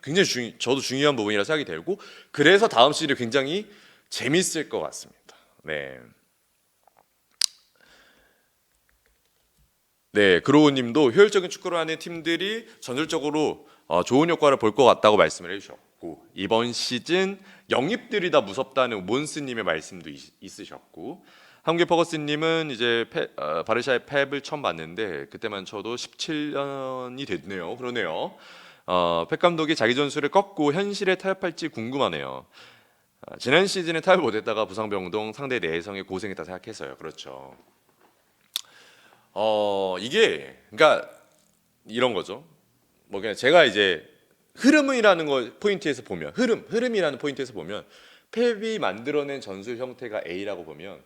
굉장히 저도 중요한 부분이라 생각이 들고, 그래서 다음 시즌이 굉장히 재밌을 것 같습니다. 그로우님도 효율적인 축구를 하는 팀들이 전술적으로 좋은 효과를 볼 것 같다고 말씀을 해주셨고, 이번 시즌 영입들이 다 무섭다는 몬스님의 말씀도 있으셨고, 한국의 퍼거슨님은 이제 바르샤의 펩을 처음 봤는데 그때만 쳐도 17년이 됐네요. 그러네요. 펩 감독이 자기 전술을 꺾고 현실에 타협할지 궁금하네요. 지난 시즌에 타협 못했다가 부상병동, 상대 내성에 고생했다 생각해서요. 그렇죠. 이게 그러니까 이런 거죠. 뭐 그냥 제가 이제 흐름이라는 거 포인트에서 보면, 흐름이라는 포인트에서 보면 펩이 만들어낸 전술 형태가 A라고 보면,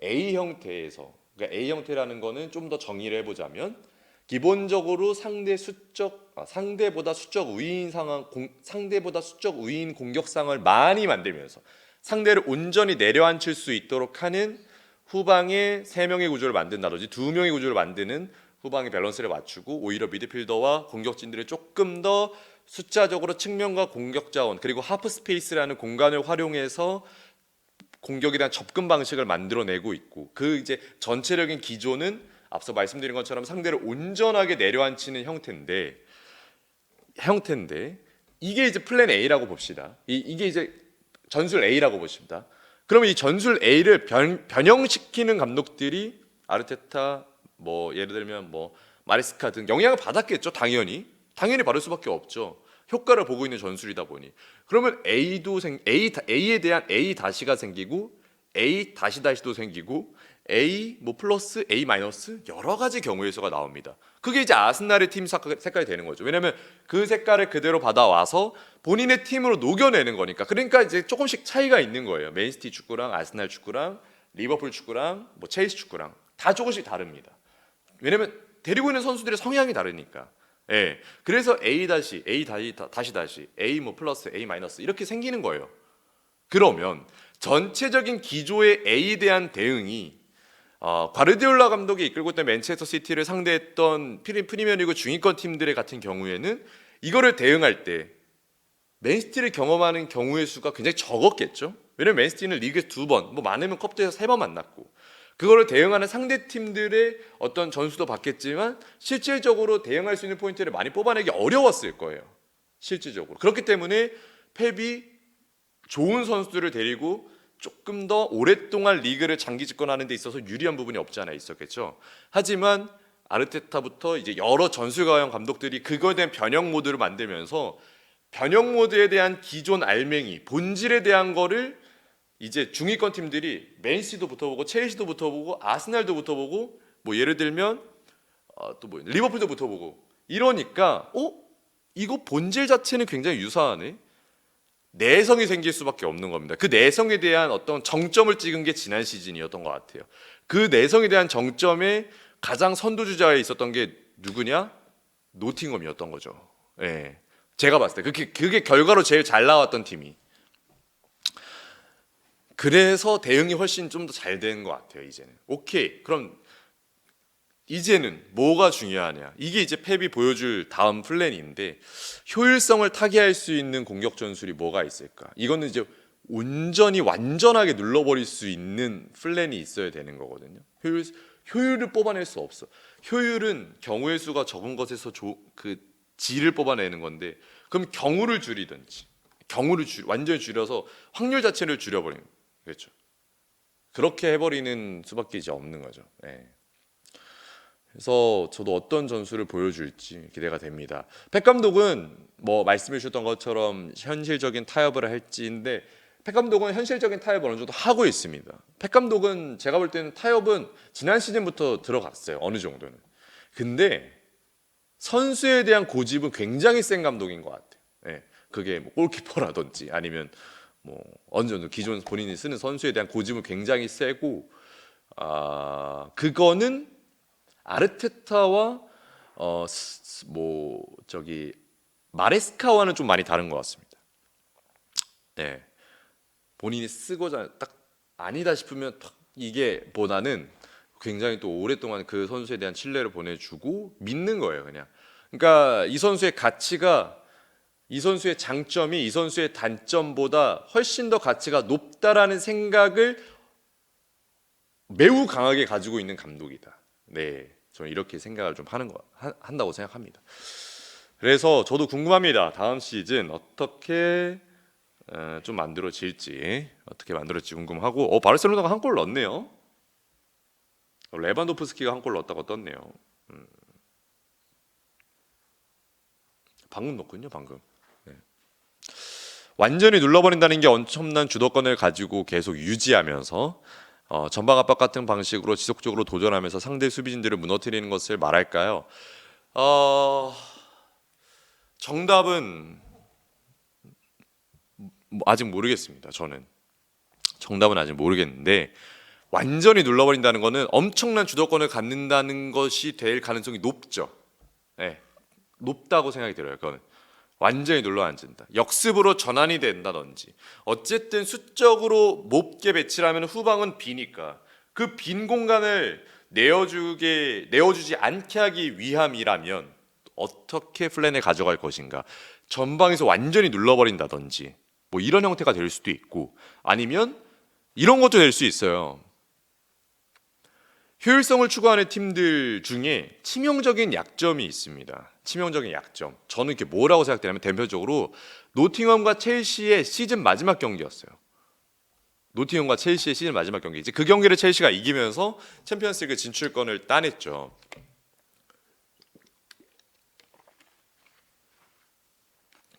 A 형태에서, 그러니까 A 형태라는 거는 좀 더 정의를 해보자면 기본적으로 상대보다 수적 우위인 공격상을 많이 만들면서 상대를 온전히 내려앉힐 수 있도록 하는 후방에 3명의 구조를 만든다든지 2명의 구조를 만드는 후방의 밸런스를 맞추고, 오히려 미드필더와 공격진들을 조금 더 숫자적으로 측면과 공격 자원 그리고 하프 스페이스라는 공간을 활용해서 공격에 대한 접근 방식을 만들어내고 있고, 그 이제 전체적인 기조는 앞서 말씀드린 것처럼 상대를 온전하게 내려앉히는 형태인데 이게 이제 플랜 A라고 봅시다. 이게 이제 전술 A라고 보십니다. 그러면 이 전술 A를 변형시키는 감독들이 아르테타, 뭐 예를 들면 뭐 마레스카 등 영향을 받았겠죠. 당연히 받을 수밖에 없죠. 효과를 보고 있는 전술이다 보니. 그러면 A에 대한 A 다시가 생기고 A 다시도 생기고 A 뭐 플러스 A 마이너스 여러 가지 경우의 수가 나옵니다. 그게 이제 아스날의 팀 색깔이 되는 거죠. 왜냐하면 그 색깔을 그대로 받아와서 본인의 팀으로 녹여내는 거니까. 그러니까 이제 조금씩 차이가 있는 거예요. 맨시티 축구랑 아스날 축구랑 리버풀 축구랑 뭐 첼시 축구랑 다 조금씩 다릅니다. 왜냐하면 데리고 있는 선수들의 성향이 다르니까. 그래서 A 다시 A 뭐 플러스 A 마이너스 이렇게 생기는 거예요. 그러면 전체적인 기조의 A에 대한 대응이 과르디올라 감독이 이끌고 있던 맨체스터 시티를 상대했던 프리미어리그 중위권 팀들의 같은 경우에는 이거를 대응할 때 맨시티를 경험하는 경우의 수가 굉장히 적었겠죠. 왜냐면 맨시티는 리그에서 2번, 뭐 많으면 컵대에서 3번 만났고, 그거를 대응하는 상대 팀들의 어떤 전수도 받겠지만 실질적으로 대응할 수 있는 포인트를 많이 뽑아내기 어려웠을 거예요. 실질적으로. 그렇기 때문에 펩이 좋은 선수들을 데리고 조금 더 오랫동안 리그를 장기 집권하는 데 있어서 유리한 부분이 없지 않아 있었겠죠. 하지만 아르테타부터 이제 여러 전술가형 감독들이 그거에 대한 변형 모드를 만들면서 변형 모드에 대한 기존 알맹이, 본질에 대한 거를 이제 중위권 팀들이 맨시도 붙어보고 첼시도 붙어보고 아스날도 붙어보고 뭐 예를 들면 또 뭐 리버풀도 붙어보고 이러니까 이거 본질 자체는 굉장히 유사하네. 내성이 생길 수밖에 없는 겁니다. 그 내성에 대한 어떤 정점을 찍은 게 지난 시즌이었던 것 같아요. 그 내성에 대한 정점에 가장 선두주자에 있었던 게 누구냐? 노팅엄이었던 거죠. 예. 제가 봤을 때 그게 결과로 제일 잘 나왔던 팀이. 그래서 대응이 훨씬 좀 더 잘 된 것 같아요. 이제는. 오케이. 그럼 이제는 뭐가 중요하냐? 이게 이제 펩이 보여줄 다음 플랜인데 효율성을 타개할 수 있는 공격 전술이 뭐가 있을까? 이거는 이제 온전히 완전하게 눌러버릴 수 있는 플랜이 있어야 되는 거거든요. 효율을 뽑아낼 수 없어. 효율은 경우의 수가 적은 것에서 그 질을 뽑아내는 건데 그럼 경우를 줄이든지 완전히 줄여서 확률 자체를 줄여버리는 거예요. 그렇죠. 그렇게 해버리는 수밖에 이제 없는 거죠. 네. 그래서 저도 어떤 전술을 보여줄지 기대가 됩니다. 펩 감독은 뭐 말씀해 주셨던 것처럼 현실적인 타협을 할지인데 펩 감독은 현실적인 타협을 어느 정도 하고 있습니다. 펩 감독은 제가 볼 때는 타협은 지난 시즌부터 들어갔어요. 어느 정도는. 근데 선수에 대한 고집은 굉장히 센 감독인 것 같아요. 네. 그게 뭐 골키퍼라든지 아니면 뭐 어느 정도 기존 본인이 쓰는 선수에 대한 고집은 굉장히 세고 그거는 아르테타와 뭐 저기 마레스카와는 좀 많이 다른 것 같습니다. 네, 본인이 쓰고자 딱 아니다 싶으면 이게 보다는 굉장히 또 오랫동안 그 선수에 대한 신뢰를 보내주고 믿는 거예요, 그냥. 그러니까 이 선수의 가치가 이 선수의 장점이 이 선수의 단점보다 훨씬 더 가치가 높다라는 생각을 매우 강하게 가지고 있는 감독이다. 네, 저는 이렇게 생각을 좀 한다고 생각합니다. 그래서 저도 궁금합니다. 다음 시즌 어떻게 좀 만들어질지 궁금하고 바르셀로나가 한 골 넣었네요. 레반도프스키가 한 골 넣었다고 떴네요. 방금 넣었군요. 방금. 네. 완전히 눌러버린다는 게 엄청난 주도권을 가지고 계속 유지하면서 전방 압박 같은 방식으로 지속적으로 도전하면서 상대 수비진들을 무너뜨리는 것을 말할까요? 정답은 아직 모르겠습니다. 저는 정답은 아직 모르겠는데 완전히 눌러버린다는 것은 엄청난 주도권을 갖는다는 것이 될 가능성이 높죠. 네, 높다고 생각이 들어요. 그거는 완전히 눌러앉는다. 역습으로 전환이 된다든지 어쨌든 수적으로 몹게 배치를 하면 후방은 비니까 그 빈 공간을 내어주지 않게 하기 위함이라면 어떻게 플랜을 가져갈 것인가. 전방에서 완전히 눌러버린다든지 뭐 이런 형태가 될 수도 있고 아니면 이런 것도 될 수 있어요. 효율성을 추구하는 팀들 중에 치명적인 약점이 있습니다. 치명적인 약점. 저는 이게 뭐라고 생각되냐면 대표적으로 노팅엄과 첼시의 시즌 마지막 경기였어요. 노팅엄과 첼시의 시즌 마지막 경기. 이제 그 경기를 첼시가 이기면서 챔피언스리그 진출권을 따냈죠.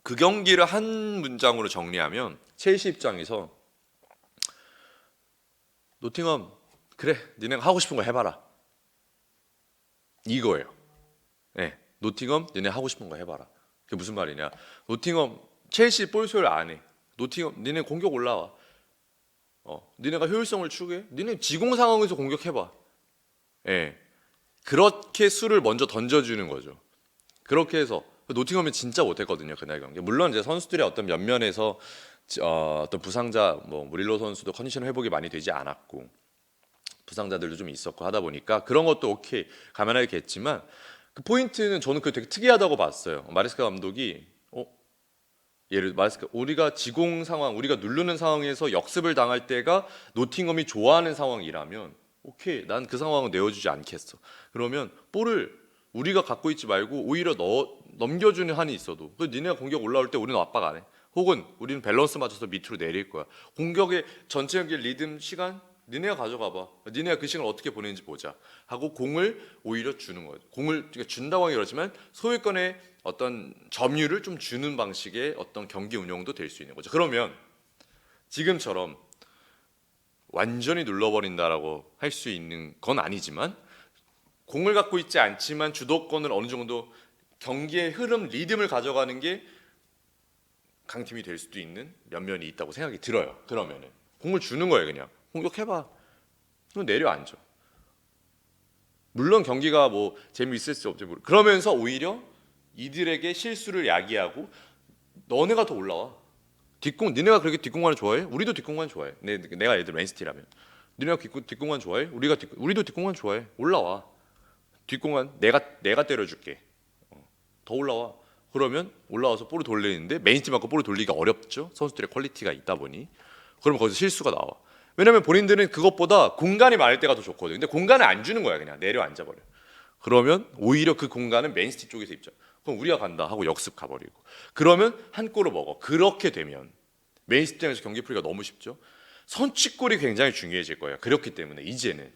그 경기를 한 문장으로 정리하면 첼시 입장에서 노팅엄 그래, 니네가 하고 싶은 거 해봐라. 이거예요. 네, 노팅엄, 니네 하고 싶은 거 해봐라. 그게 무슨 말이냐? 노팅엄, 첼시 볼 소유를 안 해. 노팅엄, 니네 공격 올라와. 니네가 효율성을 추구해. 니네 지공 상황에서 공격해봐. 네, 그렇게 수를 먼저 던져주는 거죠. 그렇게 해서 노팅엄이 진짜 못했거든요 그날 경기. 물론 이제 선수들의 어떤 면면에서 어떤 부상자, 뭐 무릴로 선수도 컨디션 회복이 많이 되지 않았고. 부상자들도 좀 있었고 하다 보니까 그런 것도 오케이 감안하겠지만 그 포인트는 저는 그 되게 특이하다고 봤어요. 마레스카 감독이 예를 마레스카 우리가 지공 상황, 우리가 누르는 상황에서 역습을 당할 때가 노팅엄이 좋아하는 상황이라면 오케이 난 그 상황은 내어주지 않겠어. 그러면 볼을 우리가 갖고 있지 말고 오히려 넘겨주는 한이 있어도 니네가 공격 올라올 때 우리는 압박 안 해. 혹은 우리는 밸런스 맞춰서 밑으로 내릴 거야. 공격의 전체적인 리듬 시간 니네가 가져가봐. 니네가 그 시간을 어떻게 보내는지 보자. 하고 공을 오히려 주는 거예요. 공을 준다고 하기 그렇지만 소유권의 어떤 점유를 좀 주는 방식의 어떤 경기 운영도 될 수 있는 거죠. 그러면 지금처럼 완전히 눌러버린다라고 할 수 있는 건 아니지만 공을 갖고 있지 않지만 주도권을 어느 정도 경기의 흐름, 리듬을 가져가는 게 강팀이 될 수도 있는 면면이 있다고 생각이 들어요. 그러면은 공을 주는 거예요. 그냥 공격해봐. 그럼 내려앉아. 물론 경기가 뭐 재미있을 수 없지. 그러면서 오히려 이들에게 실수를 야기하고 너네가 더 올라와. 뒷공, 니네가 그렇게 뒷공간을 좋아해? 우리도 뒷공간 좋아해. 내가 예를 들어 맨시티라면 니네가 뒷공간 좋아해? 우리도 뒷공간 좋아해. 올라와. 뒷공간 내가 때려줄게. 더 올라와. 그러면 올라와서 볼을 돌리는데 맨시티 맞고 볼을 돌리기가 어렵죠. 선수들의 퀄리티가 있다 보니. 그러면 거기서 실수가 나와. 왜냐면 본인들은 그것보다 공간이 많을 때가 더 좋거든. 근데 공간을 안 주는 거야. 그냥 내려앉아 버려. 그러면 오히려 그 공간은 맨시티 쪽에서 입장. 그럼 우리가 간다 하고 역습 가버리고. 그러면 한 골을 먹어. 그렇게 되면 맨시티에서 경기 풀기가 너무 쉽죠. 선취골이 굉장히 중요해질 거예요. 그렇기 때문에 이제는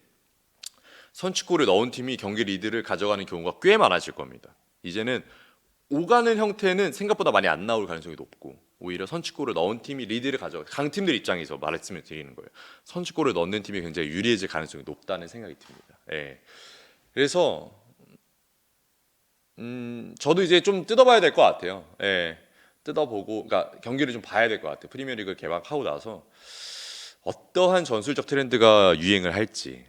선취골을 넣은 팀이 경기 리드를 가져가는 경우가 꽤 많아질 겁니다. 이제는 오가는 형태는 생각보다 많이 안 나올 가능성이 높고 오히려 선취골을 넣은 팀이 리드를 가져가 강팀들 입장에서 말씀을 드리는 거예요. 선취골을 넣는 팀이 굉장히 유리해질 가능성이 높다는 생각이 듭니다. 예. 그래서 저도 이제 좀 뜯어봐야 될 것 같아요. 예. 뜯어보고 그러니까 경기를 좀 봐야 될 것 같아요. 프리미어리그를 개막하고 나서 어떠한 전술적 트렌드가 유행을 할지.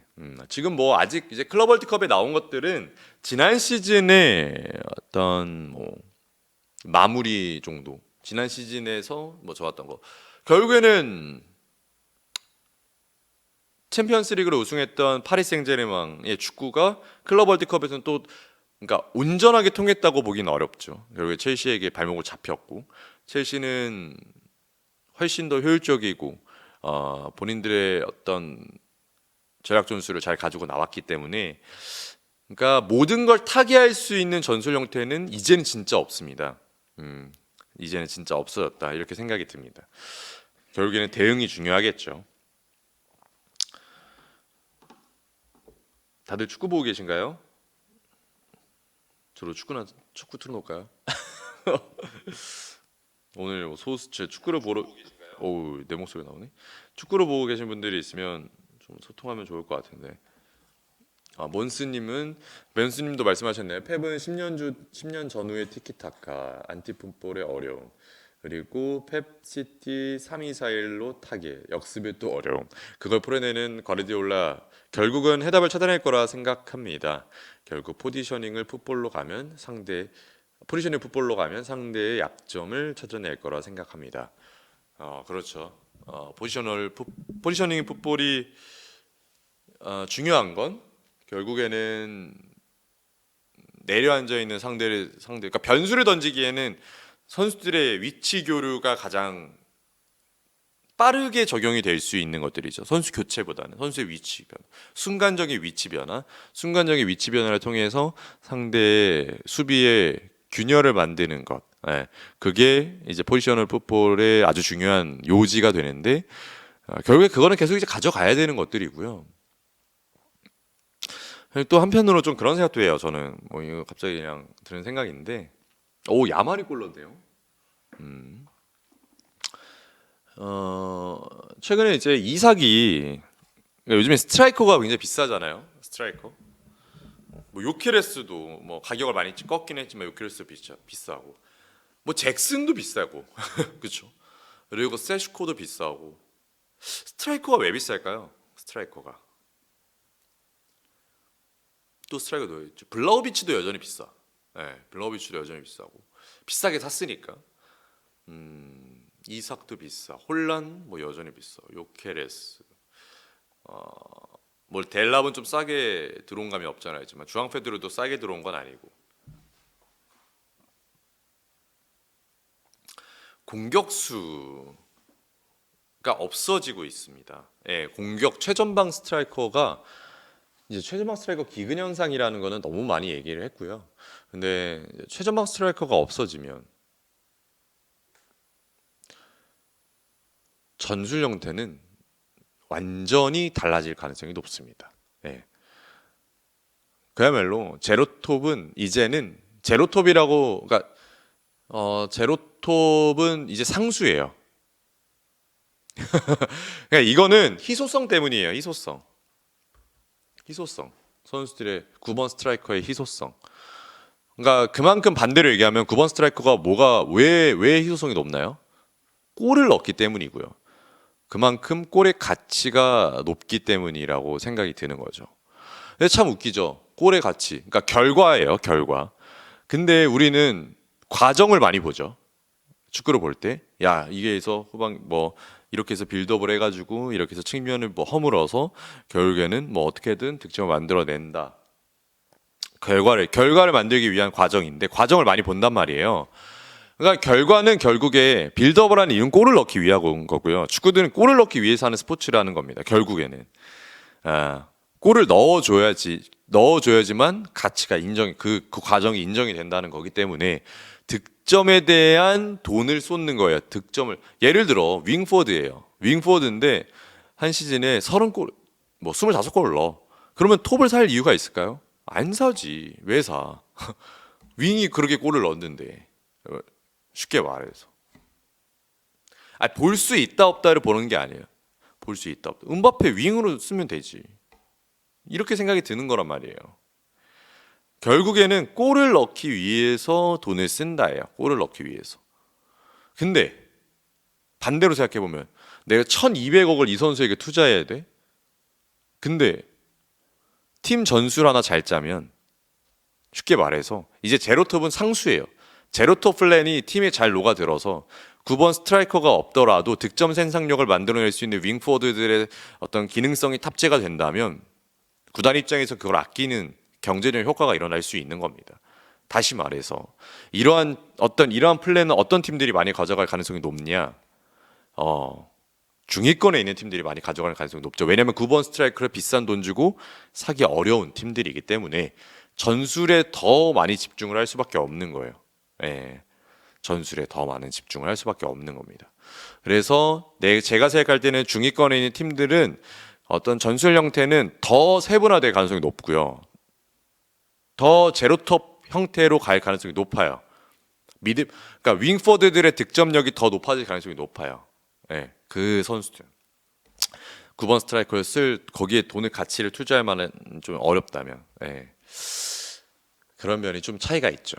지금 뭐 아직 이제 클럽 월드컵에 나온 것들은 지난 시즌의 어떤 뭐 마무리 정도, 지난 시즌에서 뭐 좋았던 거. 결국에는 챔피언스리그를 우승했던 파리 생제르맹의 축구가 클럽 월드컵에서는 또 그러니까 온전하게 통했다고 보기는 어렵죠. 결국에 첼시에게 발목을 잡혔고 첼시는 훨씬 더 효율적이고 본인들의 어떤 전략 전술을 잘 가지고 나왔기 때문에 그러니까 모든 걸 타개할 수 있는 전술 형태는 이제는 진짜 없습니다. 이제는 진짜 없어졌다 이렇게 생각이 듭니다. 결국에는 대응이 중요하겠죠. 다들 축구 보고 계신가요? 주로 축구 틀어놓을까요? 오늘 제 축구를 보러 오우 내 목소리 나오네. 축구를 보고 계신 분들이 있으면 좀 소통하면 좋을 것 같은데. 맨스님도 말씀하셨네요. 펩은 10년 전후의 티키타카, 안티풋볼의 어려움, 그리고 펩시티 3-2-4-1로 타겟, 역습의 또 어려움. 그걸 풀어내는 과르디올라 결국은 해답을 찾아낼 거라 생각합니다. 결국 포지셔닝 풋볼로 가면 상대의 약점을 찾아낼 거라 생각합니다. 그렇죠. 포지셔닝 풋볼이 중요한 건 결국에는 내려앉아 있는 그러니까 변수를 던지기에는 선수들의 위치 교류가 가장 빠르게 적용이 될 수 있는 것들이죠. 선수 교체보다는 선수의 위치 변화, 순간적인 위치 변화를 통해서 상대의 수비의 균열을 만드는 것. 그게 이제 포지셔널 풋볼의 아주 중요한 요지가 되는데 결국에 그거는 계속 이제 가져가야 되는 것들이고요. 또 한편으로 좀 그런 생각도 해요. 저는 뭐 이거 갑자기 그냥 드는 생각인데, 야말이 골 넣었네요. 최근에 이제 이삭이 요즘에 스트라이커가 굉장히 비싸잖아요. 스트라이커. 뭐 요케레스도 뭐 가격을 많이 꺾긴 했지만 요케레스 비싸고, 뭐 잭슨도 비싸고, 그렇죠. 그리고 세슈코도 비싸고. 스트라이커가 왜 비쌀까요? 스트라이커가. 또 스트라이커도 있죠. 블라우비치도 여전히 비싸. 블라우비치도 여전히 비싸고 비싸게 샀으니까. 이삭도 비싸. 홀란 뭐 여전히 비싸. 요케레스. 뭐 델랍은 좀 싸게 들어온 감이 없잖아요. 하지만 주앙 페드로도 싸게 들어온 건 아니고. 공격수가 없어지고 있습니다. 공격 최전방 스트라이커가 이제 최전방 스트라이커 기근 현상이라는 거는 너무 많이 얘기를 했고요. 근데 최전방 스트라이커가 없어지면 전술 형태는 완전히 달라질 가능성이 높습니다. 그야말로 제로톱은 이제는 제로톱이라고 제로톱은 이제 상수예요. 그러니까 이거는 희소성 때문이에요. 희소성. 선수들의 9번 스트라이커의 희소성. 그러니까 그만큼 반대로 얘기하면 9번 스트라이커가 왜 희소성이 높나요? 골을 넣기 때문이고요. 그만큼 골의 가치가 높기 때문이라고 생각이 드는 거죠. 근데 참 웃기죠. 골의 가치. 그러니까 결과예요, 결과. 근데 우리는 과정을 많이 보죠. 축구를 볼 때, 야, 이게 해서 후방 뭐 이렇게 해서 빌드업을 해가지고 이렇게 해서 측면을 뭐 허물어서 결국에는 뭐 어떻게든 득점을 만들어낸다. 결과를 만들기 위한 과정인데 과정을 많이 본단 말이에요. 그러니까 결과는 결국에 빌드업을 하는 이유는 골을 넣기 위한 거고요. 축구들은 골을 넣기 위해서 하는 스포츠라는 겁니다. 결국에는 골을 넣어줘야지만 가치가 그 과정이 인정이 된다는 거기 때문에 득점에 대한 돈을 쏟는 거예요. 득점을 예를 들어 윙포드예요. 윙포드인데 한 시즌에 30골 뭐 25골을 넣어. 그러면 톱을 살 이유가 있을까요? 안 사지. 왜 사? 윙이 그렇게 골을 넣었는데 쉽게 말해서 볼 수 있다 없다를 보는 게 아니에요. 볼 수 있다 없다. 음바페 윙으로 쓰면 되지. 이렇게 생각이 드는 거란 말이에요. 결국에는 골을 넣기 위해서 돈을 쓴다예요. 골을 넣기 위해서. 근데 반대로 생각해 보면 내가 1,200억을 이 선수에게 투자해야 돼. 근데 팀 전술 하나 잘 짜면 쉽게 말해서 이제 제로톱은 상수예요. 제로톱 플랜이 팀에 잘 녹아들어서 9번 스트라이커가 없더라도 득점 생산력을 만들어낼 수 있는 윙포워드들의 어떤 기능성이 탑재가 된다면 구단 입장에서 그걸 아끼는 경제적 효과가 일어날 수 있는 겁니다. 다시 말해서 이러한 플랜은 어떤 팀들이 많이 가져갈 가능성이 높냐? 중위권에 있는 팀들이 많이 가져갈 가능성이 높죠. 왜냐하면 9번 스트라이커를 비싼 돈 주고 사기 어려운 팀들이기 때문에 전술에 더 많이 집중을 할 수밖에 없는 거예요. 예, 전술에 더 많은 집중을 할 수밖에 없는 겁니다. 그래서 제가 생각할 때는 중위권에 있는 팀들은 어떤 전술 형태는 더 세분화될 가능성이 높고요. 더 제로톱 형태로 갈 가능성이 높아요. 그러니까 윙포드들의 득점력이 더 높아질 가능성이 높아요. 예, 그 선수들 9번 스트라이커를 거기에 돈을 가치를 투자할 만한 좀 어렵다면 그런 면이 좀 차이가 있죠.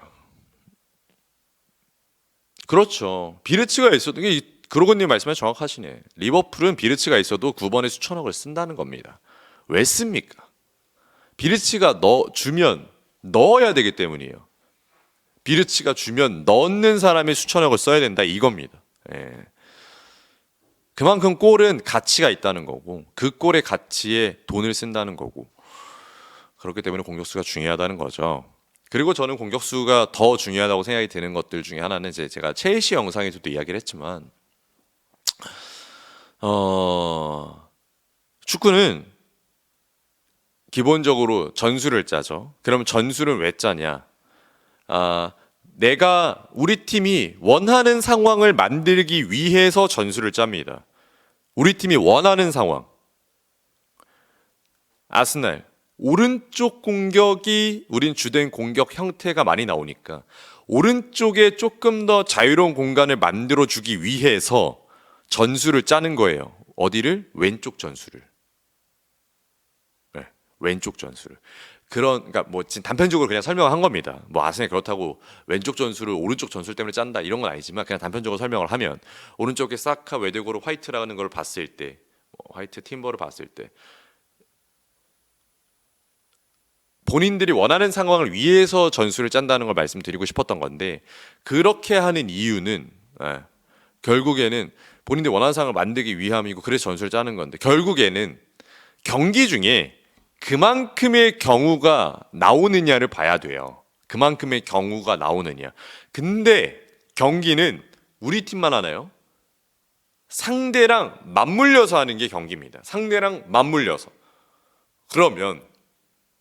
그렇죠. 비르츠가 있어도 그로건님 말씀이 정확하시네. 리버풀은 비르츠가 있어도 9번에 수천억을 쓴다는 겁니다. 왜 씁니까? 비르츠가 주면 넣어야 되기 때문이에요. 비르츠가 주면 넣는 사람이 수천억을 써야 된다 이겁니다. 그만큼 골은 가치가 있다는 거고 그 골의 가치에 돈을 쓴다는 거고 그렇기 때문에 공격수가 중요하다는 거죠. 그리고 저는 공격수가 더 중요하다고 생각이 드는 것들 중에 하나는 제가 첼시 영상에서도 이야기를 했지만 축구는 기본적으로 전술을 짜죠. 그럼 전술은 왜 짜냐? 우리 팀이 원하는 상황을 만들기 위해서 전술을 짭니다. 우리 팀이 원하는 상황. 아스날 오른쪽 공격이 우린 주된 공격 형태가 많이 나오니까 오른쪽에 조금 더 자유로운 공간을 만들어 주기 위해서 전술을 짜는 거예요. 어디를? 왼쪽 전술을. 네, 왼쪽 전술을. 그러니까 뭐 지금 단편적으로 그냥 설명을 한 겁니다. 뭐 아스날 그렇다고 왼쪽 전술을 오른쪽 전술 때문에 짠다 이런 건 아니지만 그냥 단편적으로 설명을 하면 오른쪽에 사카, 외대고로 화이트라는 걸 봤을 때, 화이트 팀버를 봤을 때 본인들이 원하는 상황을 위해서 전술을 짠다는 걸 말씀드리고 싶었던 건데 그렇게 하는 이유는 결국에는 본인들이 원하는 상황을 만들기 위함이고 그래서 전술을 짜는 건데 결국에는 경기 중에 그만큼의 경우가 나오느냐를 봐야 돼요. 그만큼의 경우가 나오느냐. 근데 경기는 우리 팀만 하나요? 상대랑 맞물려서 하는 게 경기입니다. 상대랑 맞물려서. 그러면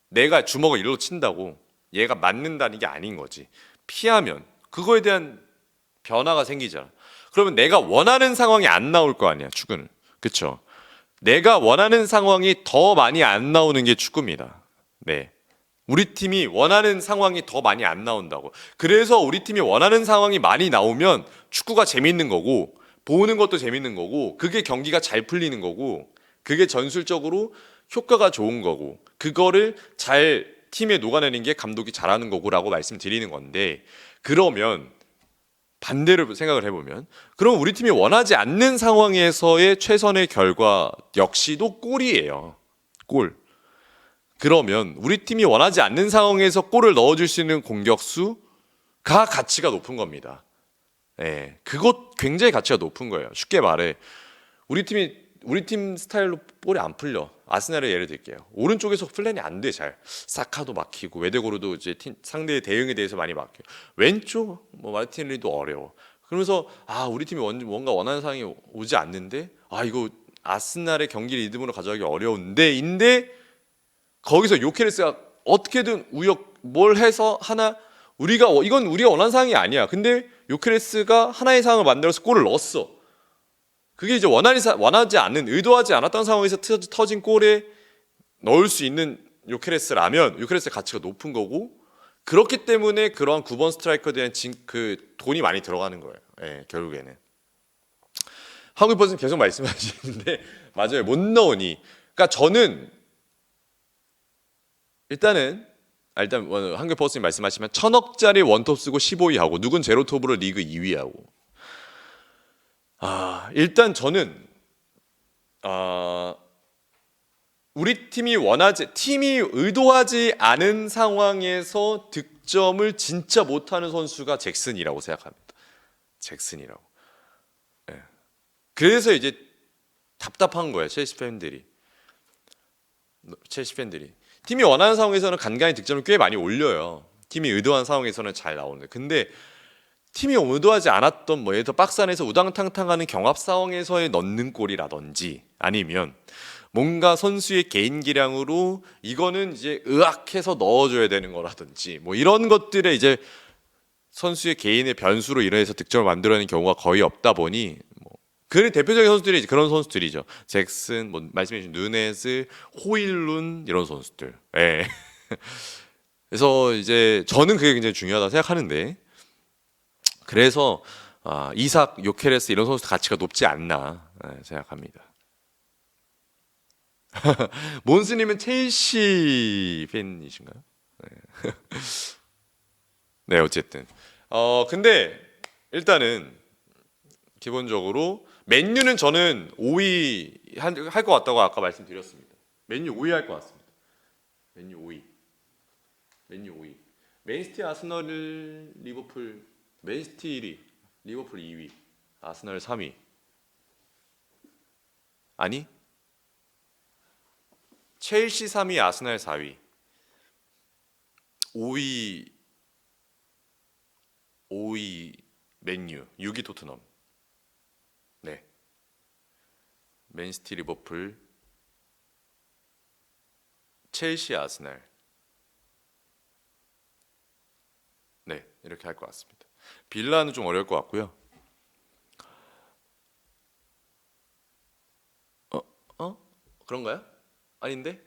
내가 주먹을 일로 친다고 얘가 맞는다는 게 아닌 거지. 피하면 그거에 대한 변화가 생기잖아. 그러면 내가 원하는 상황이 안 나올 거 아니야, 축구는. 그렇죠? 내가 원하는 상황이 더 많이 안 나오는 게 축구입니다. 네. 우리 팀이 원하는 상황이 더 많이 안 나온다고. 그래서 우리 팀이 원하는 상황이 많이 나오면 축구가 재밌는 거고 보는 것도 재밌는 거고 그게 경기가 잘 풀리는 거고 그게 전술적으로 효과가 좋은 거고 그거를 잘 팀에 녹아내는 게 감독이 잘하는 거고라고 말씀드리는 건데 그러면 반대로 생각을 해보면 그럼 우리 팀이 원하지 않는 상황에서의 최선의 결과 역시도 골이에요. 골. 그러면 우리 팀이 원하지 않는 상황에서 골을 넣어줄 수 있는 공격수가 가치가 높은 겁니다. 예, 그것 굉장히 가치가 높은 거예요. 쉽게 말해 우리 팀 스타일로 볼이 안 풀려. 아스날의 예를 들게요. 오른쪽에서 플랜이 안 돼 잘. 사카도 막히고 외대고로도 이제 상대의 대응에 대해서 많이 막혀. 왼쪽 뭐 마르티넬리도 어려워. 그러면서 우리 팀이 뭔가 원하는 상황이 오지 않는데 이거 아스날의 경기 리듬으로 가져가기 어려운데인데 거기서 요케레스가 어떻게든 뭘 해서 하나 이건 우리가 원하는 상황이 아니야. 근데 요케레스가 하나의 상황을 만들어서 골을 넣었어. 그게 이제 원하지 않는 의도하지 않았던 상황에서 터진 골에 넣을 수 있는 요케레스라면 요케레스의 가치가 높은 거고 그렇기 때문에 그런 9번 스트라이커에 대한 그 돈이 많이 들어가는 거예요. 예, 결국에는 한국 버스는 계속 말씀하시는데 맞아요. 못 넣으니. 그러니까 저는 일단 한국 버스님 말씀하시면 1,000억짜리 원톱 쓰고 15위 하고 누군 제로톱으로 리그 2위 하고 일단 저는 우리 팀이 의도하지 않은 상황에서 득점을 진짜 못하는 선수가 잭슨이라고 생각합니다. 잭슨이라고. 네. 그래서 이제 답답한 거예요. 첼시 팬들이. 팀이 원하는 상황에서는 간간히 득점을 꽤 많이 올려요. 팀이 의도한 상황에서는 잘 나오는데 근데 팀이 의도하지 않았던 예를 들어 박스 안에서 우당탕탕하는 경합 상황에서의 넣는 골이라든지 아니면 뭔가 선수의 개인 기량으로 이거는 이제 의학해서 넣어줘야 되는 거라든지 이런 것들에 이제 선수의 개인의 변수로 인해서 득점을 만들어내는 경우가 거의 없다 보니 그 대표적인 선수들이 그런 선수들이죠. 잭슨, 말씀해주신 누네즈, 호일룬 이런 선수들. 예. 그래서 이제 저는 그게 굉장히 중요하다 생각하는데. 그래서 이삭, 요케레스 이런 선수들 가치가 높지 않나 생각합니다. 몬스님은 첼시 팬이신가요? 네, 네 어쨌든 근데 일단은 기본적으로 맨유는 저는 5위 할 것 같다고 아까 말씀드렸습니다. 맨유 5위 할 것 같습니다. 맨유 5위. 맨시티, 아스널, 리버풀. 맨시티 1위, 리버풀 2위, 아스널 3위. 아니? 첼시 3위, 아스널 4위. 5위 맨유, 6위 토트넘. 네. 맨시티, 리버풀, 첼시, 아스널. 네, 이렇게 할 것 같습니다. 빌라는 좀 어려울 것 같고요. 그런가요? 아닌데?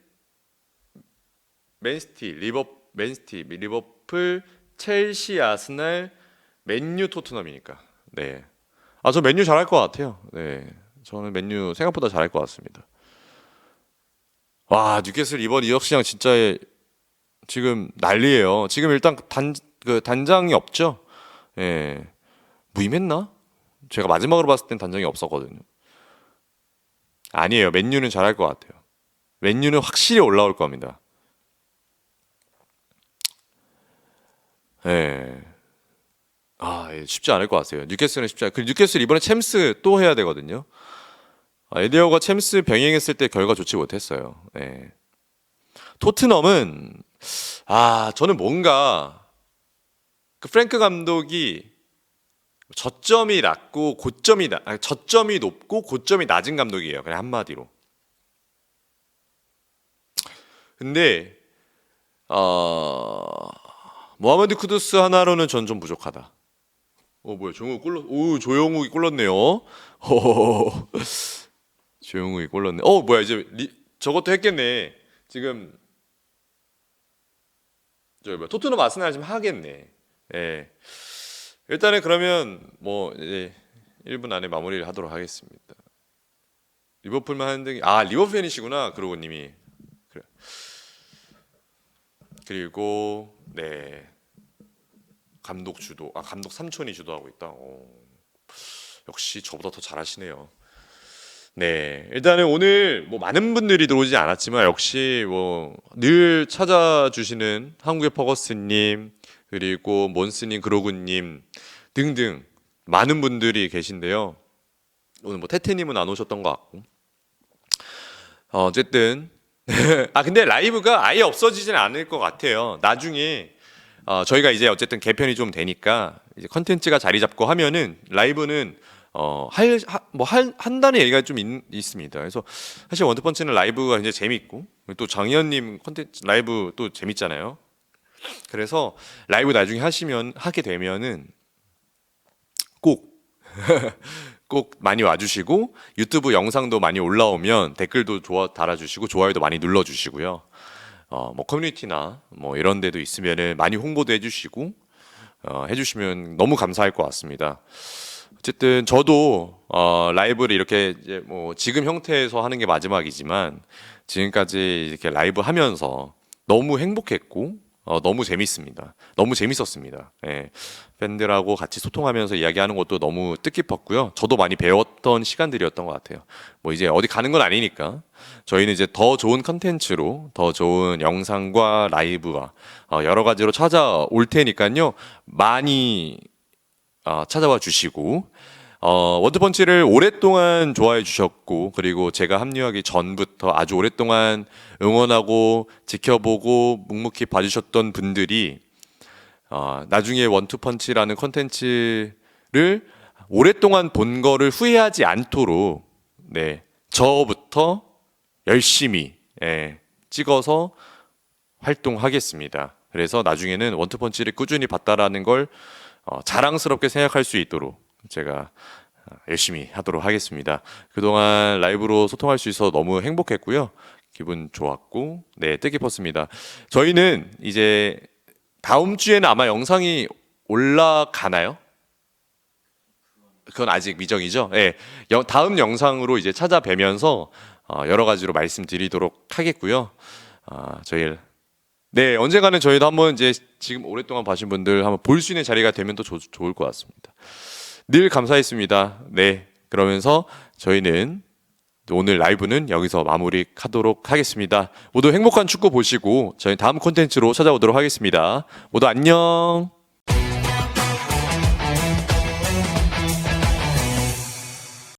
맨시티, 리버풀, 첼시, 아스날, 맨유, 토트넘이니까. 네. 저 맨유 잘할 것 같아요. 네. 저는 맨유 생각보다 잘할 것 같습니다. 와, 뉴캐슬 이번 이적 시장 진짜 지금 난리예요. 지금 일단 단장이 없죠. 예. 무임했나? 제가 마지막으로 봤을 땐 단장이 없었거든요. 아니에요. 맨유는 잘할 것 같아요. 맨유는 확실히 올라올 겁니다. 예. 쉽지 않을 것 같아요. 뉴캐슬은 쉽지 않아요. 뉴캐슬 이번에 챔스 또 해야 되거든요. 에디어가 챔스 병행했을 때 결과 좋지 못했어요. 예. 토트넘은 저는 뭔가 프랭크 감독이 저점이 높고 고점이 낮은 감독이에요. 그냥 한마디로. 근데 모하메드 쿠두스 하나로는 전 좀 부족하다. 뭐야 조용욱이 골 넣네요. 조용욱이 골 넣네. 뭐야 이제 저것도 했겠네. 지금 토트넘 아스날 지금 하겠네. 예. 일단은 그러면 이제 1분 안에 마무리를 하도록 하겠습니다. 리버풀만 하는데 리버풀 팬이시구나 그러고님이. 그래. 그리고 네 감독 주도 감독 삼촌이 주도하고 있다. 역시 저보다 더 잘하시네요. 네, 일단은 오늘 뭐 많은 분들이 들어오지 않았지만 역시 뭐 늘 찾아주시는 한국의 퍼거스님 그리고 몬스님 그로군님 등등 많은 분들이 계신데요. 오늘 뭐 태태님은 안 오셨던 것 같고 어쨌든 근데 라이브가 아예 없어지진 않을 것 같아요. 나중에 저희가 이제 어쨌든 개편이 좀 되니까 이제 컨텐츠가 자리 잡고 하면은 라이브는 한다는 얘기가 좀 있습니다. 그래서 사실 원투펀치는 라이브가 굉장히 재밌고 또 장희연님 컨텐츠 라이브 또 재밌잖아요. 그래서 라이브 나중에 하게 되면은 꼭 꼭 많이 와주시고 유튜브 영상도 많이 올라오면 댓글도 달아주시고 좋아요도 많이 눌러주시고요. 뭐 커뮤니티나 뭐 이런 데도 있으면은 많이 홍보도 해주시고 해주시면 너무 감사할 것 같습니다. 어쨌든 저도 라이브를 이렇게 이제 뭐 지금 형태에서 하는 게 마지막이지만 지금까지 이렇게 라이브 하면서 너무 행복했고 너무 재밌습니다. 너무 재밌었습니다. 예. 팬들하고 같이 소통하면서 이야기하는 것도 너무 뜻깊었고요. 저도 많이 배웠던 시간들이었던 것 같아요. 뭐 이제 어디 가는 건 아니니까 저희는 이제 더 좋은 컨텐츠로 더 좋은 영상과 라이브와 여러 가지로 찾아올 테니까요. 많이 찾아와 주시고 원투펀치를 오랫동안 좋아해 주셨고 그리고 제가 합류하기 전부터 아주 오랫동안 응원하고 지켜보고 묵묵히 봐주셨던 분들이 나중에 원투펀치라는 컨텐츠를 오랫동안 본 거를 후회하지 않도록 네 저부터 열심히 찍어서 활동하겠습니다. 그래서 나중에는 원투펀치를 꾸준히 봤다라는 걸 자랑스럽게 생각할 수 있도록 제가 열심히 하도록 하겠습니다. 그동안 라이브로 소통할 수 있어서 너무 행복했고요. 기분 좋았고 네 뜻깊었습니다. 저희는 이제 다음 주에는 아마 영상이 올라가나요? 그건 아직 미정이죠. 네, 다음 영상으로 이제 찾아뵈면서 여러 가지로 말씀드리도록 하겠고요. 저희 네 언젠가는 저희도 한번 이제 지금 오랫동안 봐주신 분들 한번 볼 수 있는 자리가 되면 또 좋을 것 같습니다. 늘 감사했습니다. 네 그러면서 저희는 오늘 라이브는 여기서 마무리하도록 하겠습니다. 모두 행복한 축구 보시고 저희 다음 콘텐츠로 찾아오도록 하겠습니다. 모두 안녕.